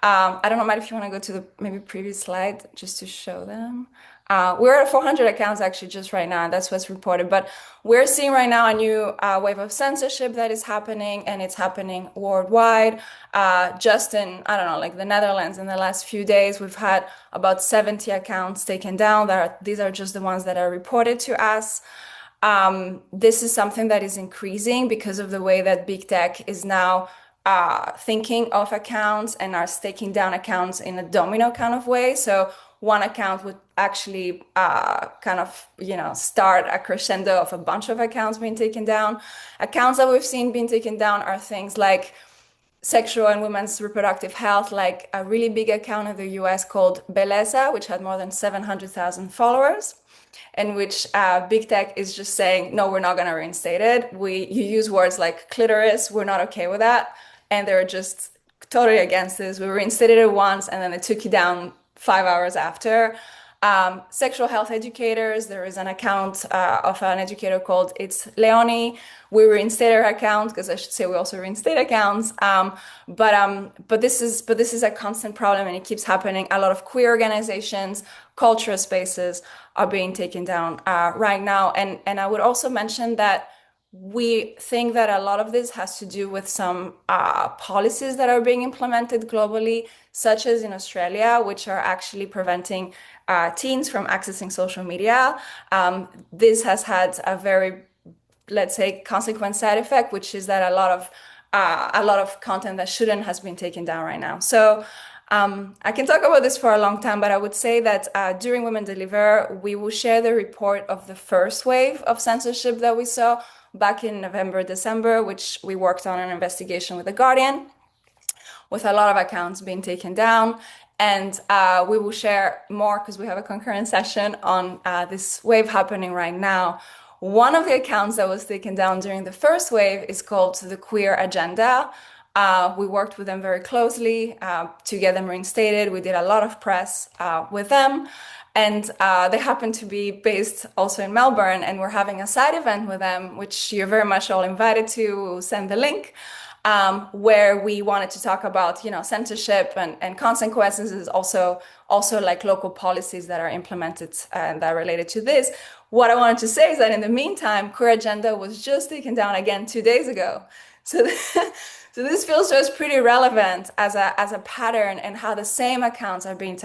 I don't know, Matt, if you want to go to the maybe previous slide just to show them. We're at 400 accounts actually just right now, and that's what's reported. But we're seeing right now a new wave of censorship that is happening, and it's happening worldwide. Just in, I don't know, like the Netherlands in the last few days, we've had about 70 accounts taken down. These are just the ones that are reported to us. This is something that is increasing because of the way that big tech is now thinking of accounts and are taking down accounts in a domino kind of way. So one account would actually kind of, start a crescendo of a bunch of accounts being taken down. Accounts that we've seen being taken down are things like sexual and women's reproductive health, like a really big account in the US called Beleza, which had more than 700,000 followers, in which big tech is just saying, no, we're not going to reinstate it. You use words like clitoris, we're not okay with that. And they're just totally against this. We reinstated it once, and then they took it down 5 hours after. Sexual health educators, there is an account of an educator called It's Leonie. We reinstate her account, because I should say we also reinstate accounts. But this is a constant problem, and it keeps happening. A lot of queer organizations, cultural spaces are being taken down right now. And I would also mention that we think that a lot of this has to do with some policies that are being implemented globally, such as in Australia, which are actually preventing teens from accessing social media. This has had a very, let's say, consequent side effect, which is that a lot of content that shouldn't has been taken down right now. So I can talk about this for a long time, but I would say that during Women Deliver, we will share the report of the first wave of censorship that we saw back in November, December, which we worked on an investigation with The Guardian, with a lot of accounts being taken down. And we will share more, because we have a concurrent session on this wave happening right now. One of the accounts that was taken down during the first wave is called The Queer Agenda. We worked with them very closely to get them reinstated. We did a lot of press with them. And they happen to be based also in Melbourne, and we're having a side event with them, which you're very much all invited to. We'll send the link, where we wanted to talk about, censorship and consequences, is also like local policies that are implemented and that are related to this. What I wanted to say is that in the meantime, Queer Agenda was just taken down again 2 days ago. So this feels to us pretty relevant as a pattern, and how the same accounts are being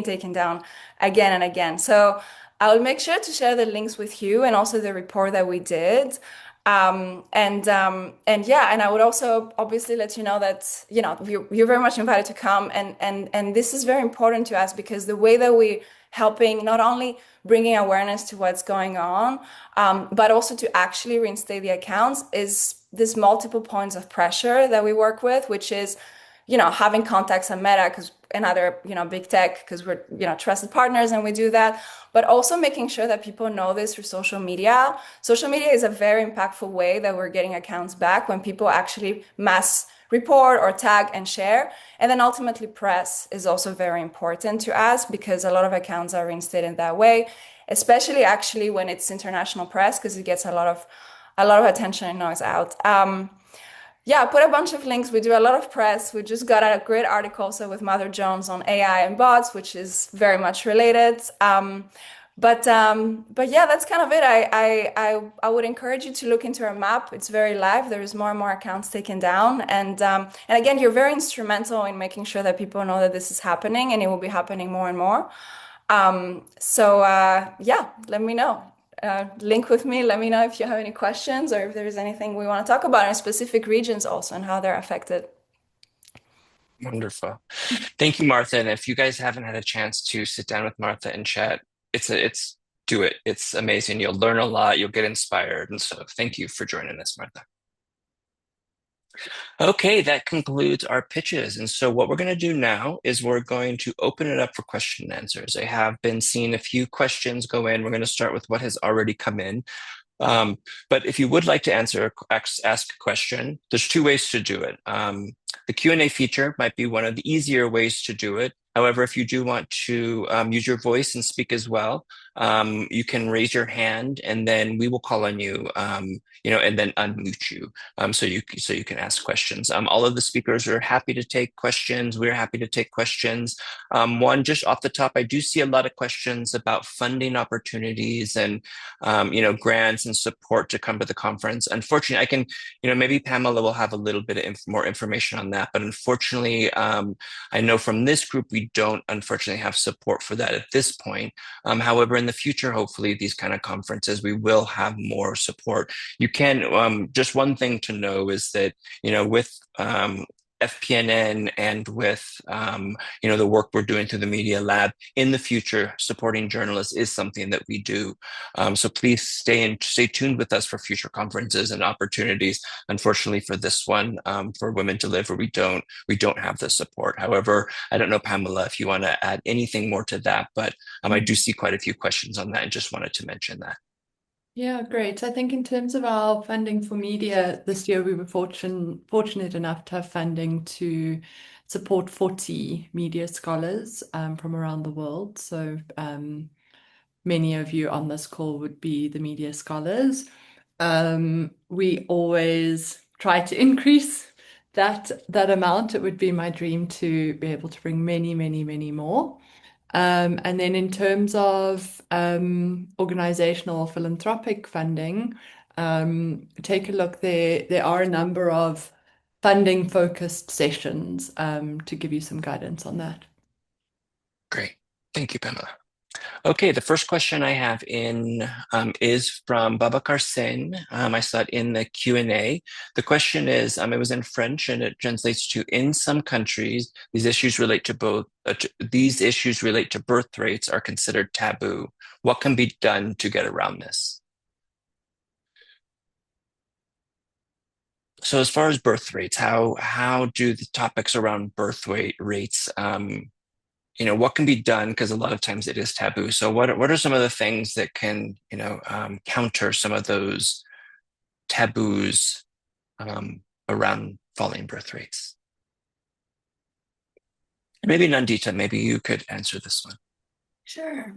taken down again and again. So I will make sure to share the links with you, and also the report that we did. And I would also obviously let you know that, you're very much invited to come. And this is very important to us, because the way that we're helping, not only bringing awareness to what's going on, but also to actually reinstate the accounts, is this multiple points of pressure that we work with, which is, having contacts on Meta, and other, big tech, because we're, trusted partners, and we do that. But also making sure that people know this through social media. Social media is a very impactful way that we're getting accounts back, when people actually mass report or tag and share. And then ultimately press is also very important to us, because a lot of accounts are reinstated that way, especially actually when it's international press, because it gets a lot of attention and noise out. I put a bunch of links. We do a lot of press. We just got a great article also with Mother Jones on AI and bots, which is very much related. But yeah, that's kind of it. I would encourage you to look into our map. It's very live. There is more and more accounts taken down. And again, you're very instrumental in making sure that people know that this is happening, and it will be happening more and more. Let me know. Link with me. Let me know if you have any questions, or if there's anything we want to talk about in specific regions also, and how they're affected. Wonderful. Thank you, Martha. And if you guys haven't had a chance to sit down with Martha and chat, do it. It's amazing. You'll learn a lot. You'll get inspired. And so thank you for joining us, Martha. Okay, that concludes our pitches. And so what we're going to do now is we're going to open it up for question and answers. I have been seeing a few questions go in. We're going to start with what has already come in. But if you would like to ask a question, there's 2 ways to do it. The Q&A feature might be one of the easier ways to do it. However, if you do want to use your voice and speak as well, you can raise your hand, and then we will call on you, and then unmute you, so you can ask questions. All of the speakers are happy to take questions. We're happy to take questions. One, just off the top, I do see a lot of questions about funding opportunities and grants and support to come to the conference. Unfortunately, I can, maybe Pamela will have a little bit of more information on that, but unfortunately, I know from this group we don't unfortunately have support for that at this point. However, in the future, hopefully these kind of conferences, we will have more support. You can, just one thing to know is that, with FPNN and with the work we're doing through the Media Lab in the future, supporting journalists is something that we do. So please stay tuned with us for future conferences and opportunities. Unfortunately, for this one, for Women to Live, where we don't have the support. However, I don't know, Pamela, if you want to add anything more to that, but I do see quite a few questions on that and just wanted to mention that. Yeah, great. I think in terms of our funding for media this year, we were fortunate enough to have funding to support 40 media scholars from around the world. So many of you on this call would be the media scholars. We always try to increase that amount. It would be my dream to be able to bring many, many, many more. And then in terms of organizational philanthropic funding, take a look there. There are a number of funding focused sessions to give you some guidance on that. Great. Thank you, Pamela. Okay, the first question I have is from Babacar Sen. I saw it in the Q&A. The question is, it was in French and it translates to, in some countries, these issues relate to birth rates are considered taboo. What can be done to get around this? So as far as birth rates, how do the topics around birth rates what can be done? Because a lot of times it is taboo. So what are some of the things that can, counter some of those taboos around falling birth rates? Maybe Nandita, maybe you could answer this one. Sure.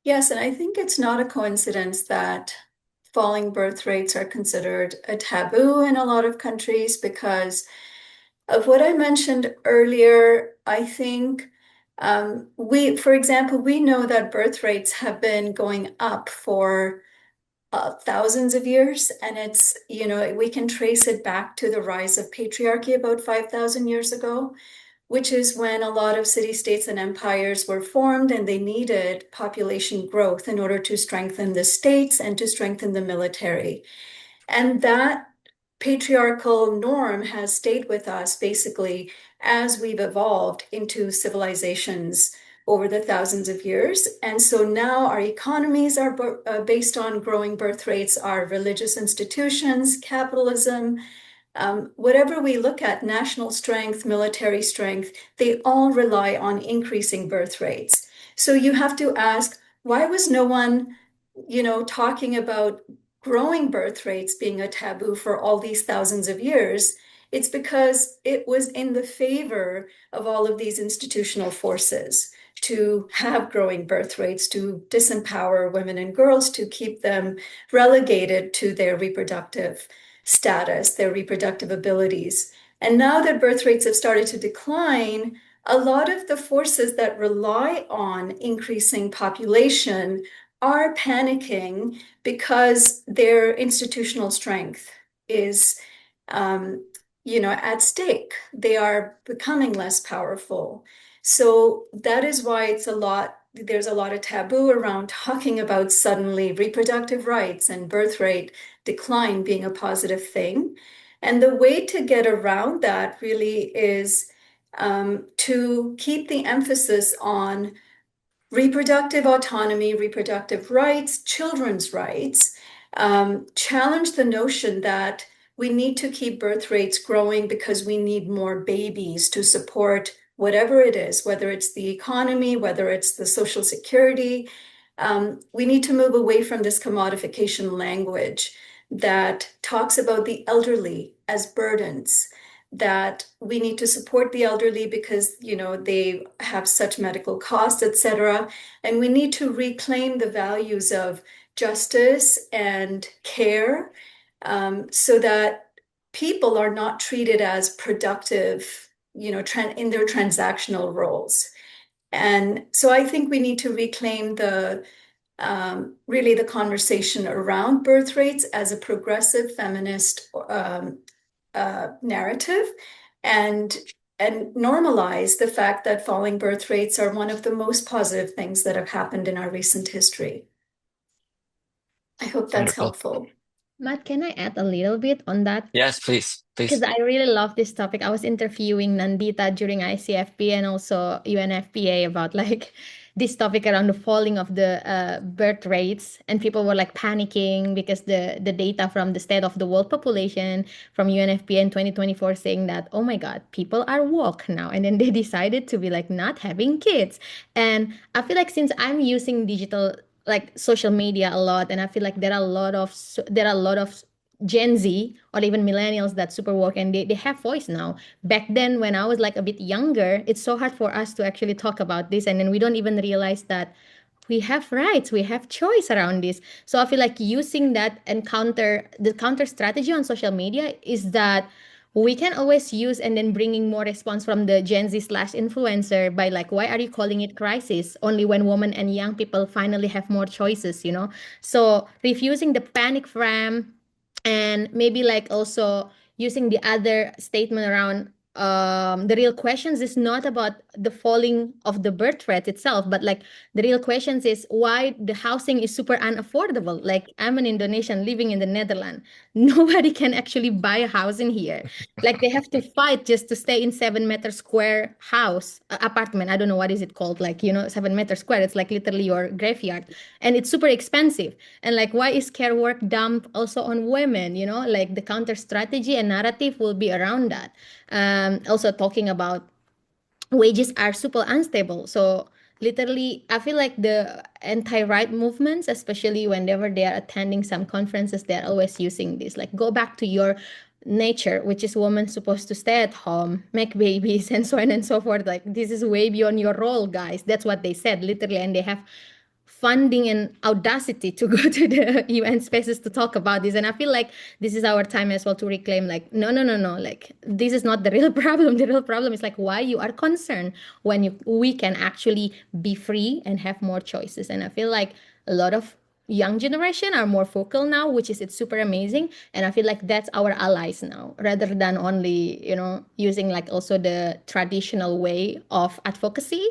Yes, and I think it's not a coincidence that falling birth rates are considered a taboo in a lot of countries because of what I mentioned earlier. I think for example, we know that birth rates have been going up for thousands of years, and it's, we can trace it back to the rise of patriarchy about 5,000 years ago, which is when a lot of city-states and empires were formed and they needed population growth in order to strengthen the states and to strengthen the military. And that patriarchal norm has stayed with us basically as we've evolved into civilizations over the thousands of years. And so now our economies are based on growing birth rates, our religious institutions, capitalism, whatever we look at, national strength, military strength, they all rely on increasing birth rates. So you have to ask, why was no one, talking about growing birth rates being a taboo for all these thousands of years? It's because it was in the favor of all of these institutional forces to have growing birth rates, to disempower women and girls, to keep them relegated to their reproductive status, their reproductive abilities. And now that birth rates have started to decline, a lot of the forces that rely on increasing population are panicking because their institutional strength is, at stake. They are becoming less powerful. So that is why there's a lot of taboo around talking about suddenly reproductive rights and birth rate decline being a positive thing. And the way to get around that really is to keep the emphasis on reproductive autonomy, reproductive rights, children's rights, challenge the notion that we need to keep birth rates growing because we need more babies to support whatever it is, whether it's the economy, whether it's the social security. We need to move away from this commodification language that talks about the elderly as burdens, that we need to support the elderly because, they have such medical costs, etc. And we need to reclaim the values of justice and care so that people are not treated as productive, in their transactional roles. And so I think we need to reclaim really the conversation around birth rates as a progressive feminist narrative and normalize the fact that falling birth rates are one of the most positive things that have happened in our recent history. I hope that's Wonderful. helpful. Matt, can I add a little bit on that? Yes, please. Because please. I really love this topic. I was interviewing Nandita during ICFP and also UNFPA about like this topic around the falling of the birth rates, and people were like panicking because the data from the State of the World Population from UNFPA in 2024 saying that, oh my God, people are woke now, and then they decided to be like not having kids. And I feel like since I'm using digital like social media a lot, and I feel like there are a lot of Gen Z or even millennials that super woke, and they have voice now. Back then, when I was like a bit younger, it's so hard for us to actually talk about this. And then we don't even realize that we have rights, we have choice around this. So I feel like using that and the counter strategy on social media is that we can always use and then bringing more response from the Gen Z slash influencer by like, why are you calling it crisis? Only when women and young people finally have more choices, you know? So refusing the panic frame and maybe like also using the other statement around the real questions is not about the falling of the birth rate itself, but like the real questions is why the housing is super unaffordable. Like I'm an Indonesian living in the Netherlands. Nobody can actually buy a house in here. Like they have to fight just to stay in 7 meter square house, apartment. I don't know what is it called. Like, you know, 7 meter square. It's like literally your graveyard. And it's super expensive. And like, why is care work dumped also on women? You know, like the counter strategy and narrative will be around that. Also talking about wages are super unstable. So literally, I feel like the anti-right movements, especially whenever they are attending some conferences, they're always using this. Like, go back to your nature, which is women supposed to stay at home, make babies, and so on and so forth. Like, this is way beyond your role, guys. That's what they said, literally. And they have funding and audacity to go to the UN spaces to talk about this. And I feel like this is our time as well to reclaim like, no, no, no, no, like this is not the real problem. The real problem is like why you are concerned when we can actually be free and have more choices. And I feel like a lot of young generation are more vocal now, which is it's super amazing. And I feel like that's our allies now, rather than only, you know, using like also the traditional way of advocacy,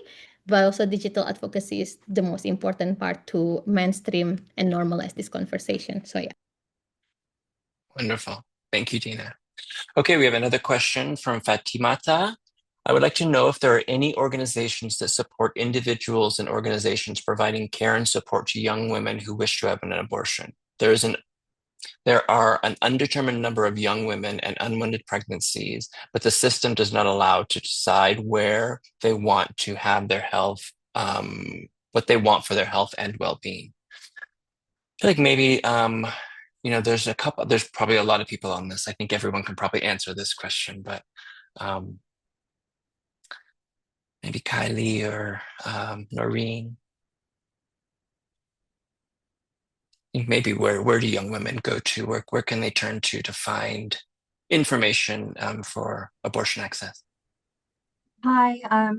but also digital advocacy is the most important part to mainstream and normalize this conversation. So yeah. Wonderful. Thank you, Dina. Okay, we have another question from Fatimata. I would like to know if there are any organizations that support individuals and organizations providing care and support to young women who wish to have an abortion. There are an undetermined number of young women and unwanted pregnancies, but the system does not allow to decide where they want to have their health, what they want for their health and well-being. I feel like maybe, you know, there's probably a lot of people on this. I think everyone can probably answer this question, but maybe Kylie or Noreen. Maybe where do young women go to? Where can they turn to find information for abortion access? Hi,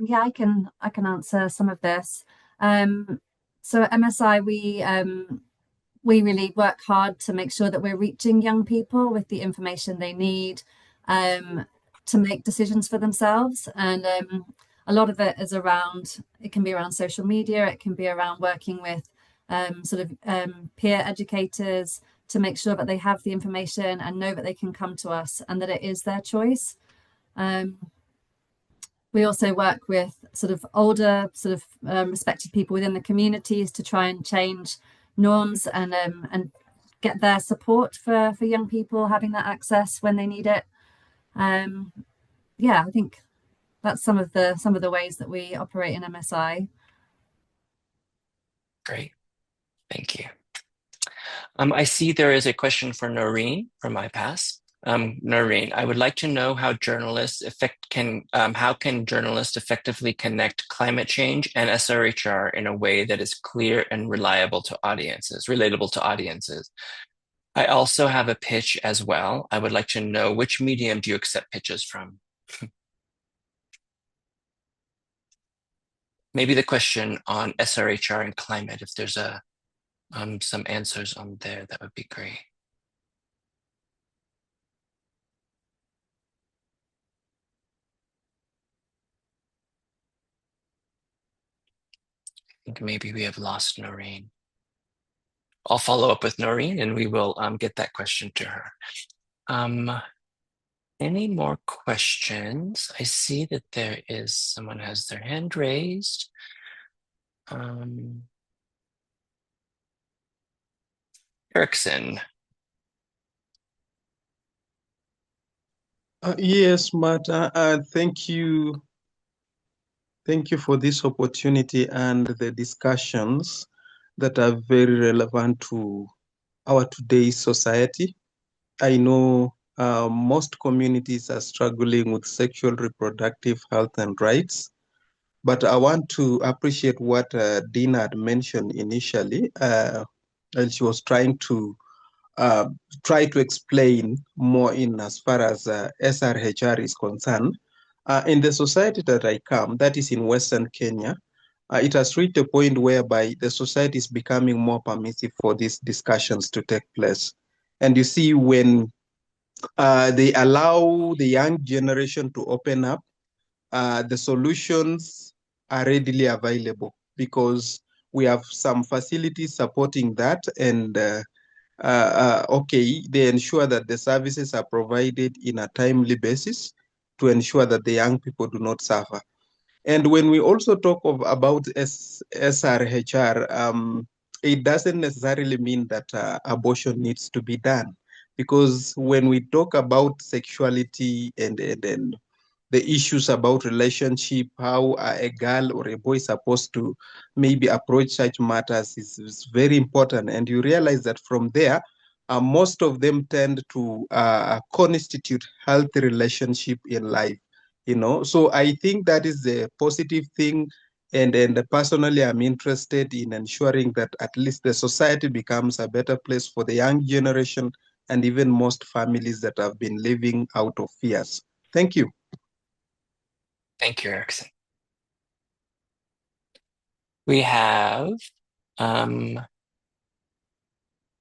yeah, I can answer some of this. So at MSI, we really work hard to make sure that we're reaching young people with the information they need to make decisions for themselves. And a lot of it is it can be around social media, it can be around working with peer educators to make sure that they have the information and know that they can come to us and that it is their choice. We also work with sort of older, respected people within the communities to try and change norms and get their support for young people having that access when they need it. Yeah, I think that's some of the ways that we operate in MSI. Great, thank you. I see there is a question for Noreen from IPAS. Noreen, I would like to know how can journalists effectively connect climate change and SRHR in a way that is clear and relatable to audiences. I also have a pitch as well. I would like to know which medium do you accept pitches from? Maybe the question on SRHR and climate, if there's some answers on there, that would be great. I think maybe we have lost Noreen. I'll follow up with Noreen and we will get that question to her. Any more questions? I see that there is someone has their hand raised. Erickson. Yes, Matt, thank you. Thank you for this opportunity and the discussions that are very relevant to our today's society. I know most communities are struggling with sexual reproductive health and rights, but I want to appreciate what Dina had mentioned initially, and she was trying to explain more in as far as SRHR is concerned. In the society that I come, that is in Western Kenya, it has reached a point whereby the society is becoming more permissive for these discussions to take place. And you see, when they allow the young generation to open up, the solutions are readily available because we have some facilities supporting that, and okay, they ensure that the services are provided in a timely basis to ensure that the young people do not suffer. And when we also talk about SRHR, it doesn't necessarily mean that abortion needs to be done, because when we talk about sexuality and the issues about relationship, how a girl or a boy is supposed to maybe approach such matters is very important. And you realize that from there, most of them tend to constitute healthy relationship in life, you know. So I think that is a positive thing. And personally, I'm interested in ensuring that at least the society becomes a better place for the young generation and even most families that have been living out of fears. Thank you. Thank you, Erickson. We have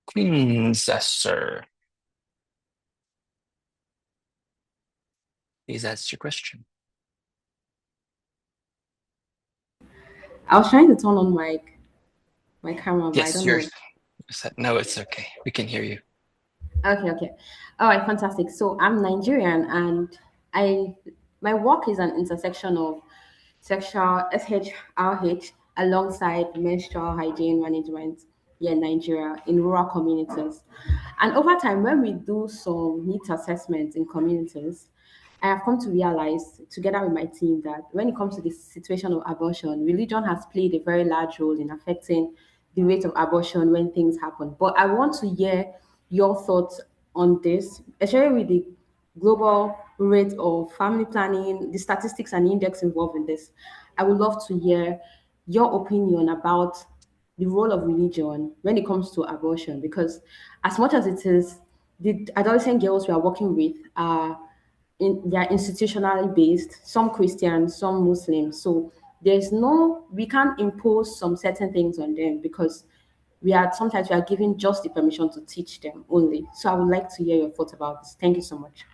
Queensesser. Please ask your question. I was trying to turn on my camera, but I Yes, don't know. no, it's okay. We can hear you. Okay. All right, fantastic. So I'm Nigerian, and my work is an intersection of sexual SHRH alongside menstrual hygiene management here in Nigeria in rural communities. And over time, when we do some needs assessments in communities, I have come to realize, together with my team, that when it comes to the situation of abortion, religion has played a very large role in affecting the rate of abortion when things happen. But I want to hear your thoughts on this, especially with the global rate of family planning, the statistics and index involved in this. I would love to hear your opinion about the role of religion when it comes to abortion, because as much as it is, the adolescent girls we are working with are they are institutionally based, some Christians, some Muslims. So we can't impose some certain things on them because sometimes we are given just the permission to teach them only. So I would like to hear your thoughts about this. Thank you so much.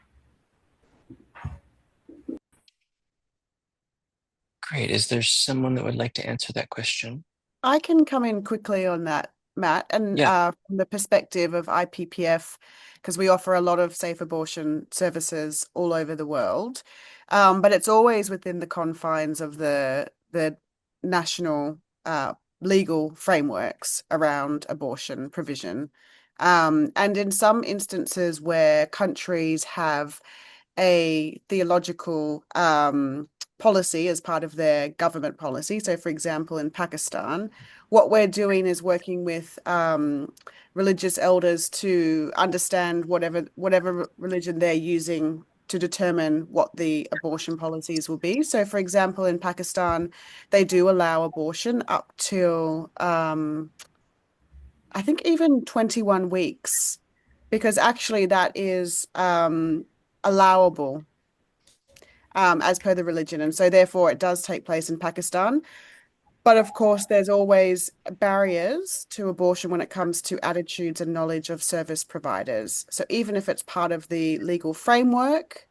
Great. Is there someone that would like to answer that question? I can come in quickly on that, Matt, and from the perspective of IPPF, because we offer a lot of safe abortion services all over the world, but it's always within the confines of the national legal frameworks around abortion provision. And in some instances where countries have a theological policy as part of their government policy. So, for example, in Pakistan, what we're doing is working with religious elders to understand whatever religion they're using to determine what the abortion policies will be. So, for example, in Pakistan, they do allow abortion up till I think even 21 weeks, because actually that is allowable as per the religion. And so therefore it does take place in Pakistan. But of course, there's always barriers to abortion when it comes to attitudes and knowledge of service providers. So even if it's part of the legal framework,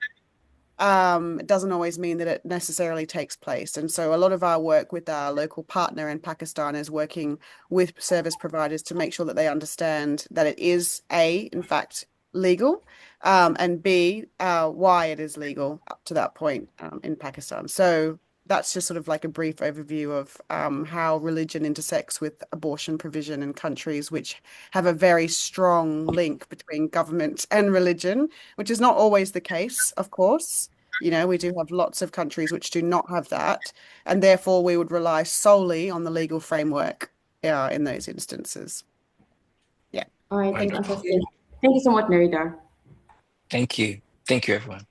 it doesn't always mean that it necessarily takes place. And so a lot of our work with our local partner in Pakistan is working with service providers to make sure that they understand that it is in fact, legal, and B, why it is legal up to that point in Pakistan. So that's just sort of like a brief overview of how religion intersects with abortion provision in countries which have a very strong link between government and religion, which is not always the case, of course. You know, we do have lots of countries which do not have that, and therefore we would rely solely on the legal framework in those instances. Yeah. All right, thank you, Wonderful. Justin. Thank you so much, Nerida. Thank you. Thank you, everyone.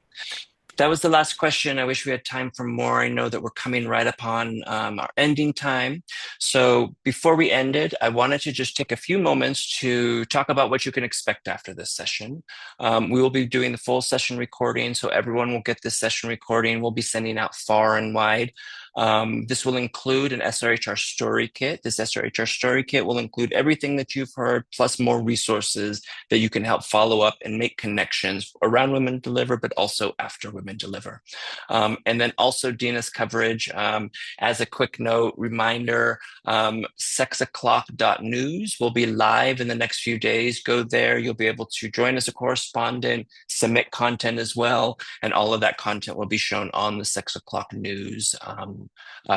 That was the last question. I wish we had time for more. I know that we're coming right upon our ending time. So before we ended, I wanted to just take a few moments to talk about what you can expect after this session. We will be doing the full session recording, so everyone will get this session recording. We'll be sending out far and wide. This will include an SRHR Story Kit. This SRHR Story Kit will include everything that you've heard, plus more resources that you can help follow up and make connections around Women Deliver, but also after Women Deliver. And then also Dina's coverage. As a quick note, reminder, sexoclock.news will be live in the next few days. Go there. You'll be able to join as a correspondent, submit content as well, and all of that content will be shown on the 6 o'clock news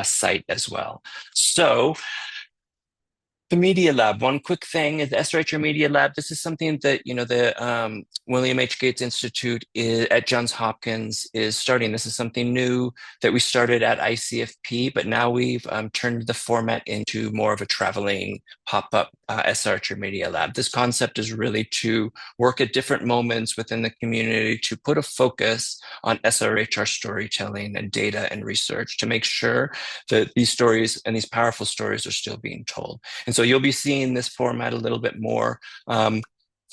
site as well. So the Media Lab, one quick thing is the SRHR Media Lab. This is something that, the William H. Gates Institute at Johns Hopkins is starting. This is something new that we started at ICFP, but now we've turned the format into more of a traveling pop-up SRHR Media Lab. This concept is really to work at different moments within the community to put a focus on SRHR storytelling and data and research to make sure that these stories and these powerful stories are still being told. And so you'll be seeing this format a little bit more.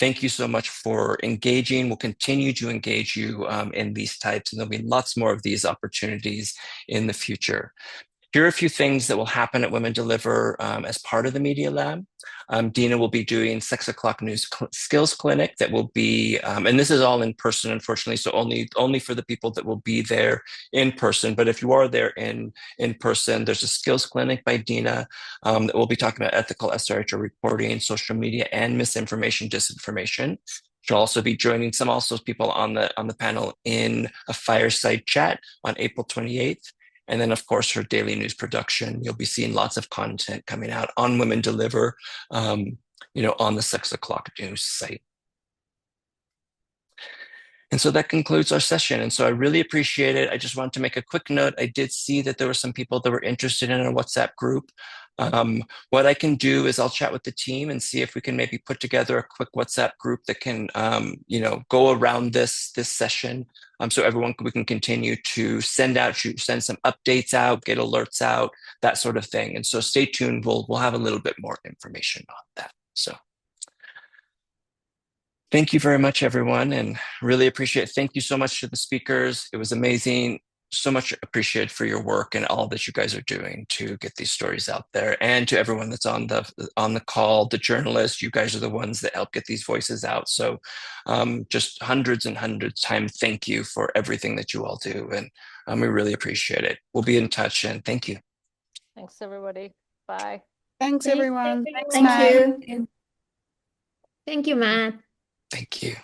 Thank you so much for engaging. We'll continue to engage you in these types, and there'll be lots more of these opportunities in the future. Here are a few things that will happen at Women Deliver as part of the Media Lab. Dina will be doing 6 o'clock news skills clinic that will be, and this is all in person, unfortunately, so only for the people that will be there in person. But if you are there in person, there's a skills clinic by Dina that will be talking about ethical SRHR reporting, social media, and misinformation, disinformation. She'll also be joining some people on the panel in a fireside chat on April 28th. And then, of course, her daily news production. You'll be seeing lots of content coming out on Women Deliver, on the 6 o'clock news site. And so that concludes our session. And so I really appreciate it. I just wanted to make a quick note. I did see that there were some people that were interested in a WhatsApp group. What I can do is I'll chat with the team and see if we can maybe put together a quick WhatsApp group that can, go around this session. So we can continue to send some updates out, get alerts out, that sort of thing. And so stay tuned. We'll have a little bit more information on that. So thank you very much, everyone, and really appreciate it. Thank you so much to the speakers. It was amazing. So much appreciated for your work and all that you guys are doing to get these stories out there, and to everyone that's on the call, the journalists. You guys are the ones that help get these voices out. So just hundreds and hundreds times thank you for everything that you all do, and we really appreciate it. We'll be in touch, and thank you. Thanks, everybody. Bye. Thanks, everyone. Thank you. Thank you, Matt. Thank you.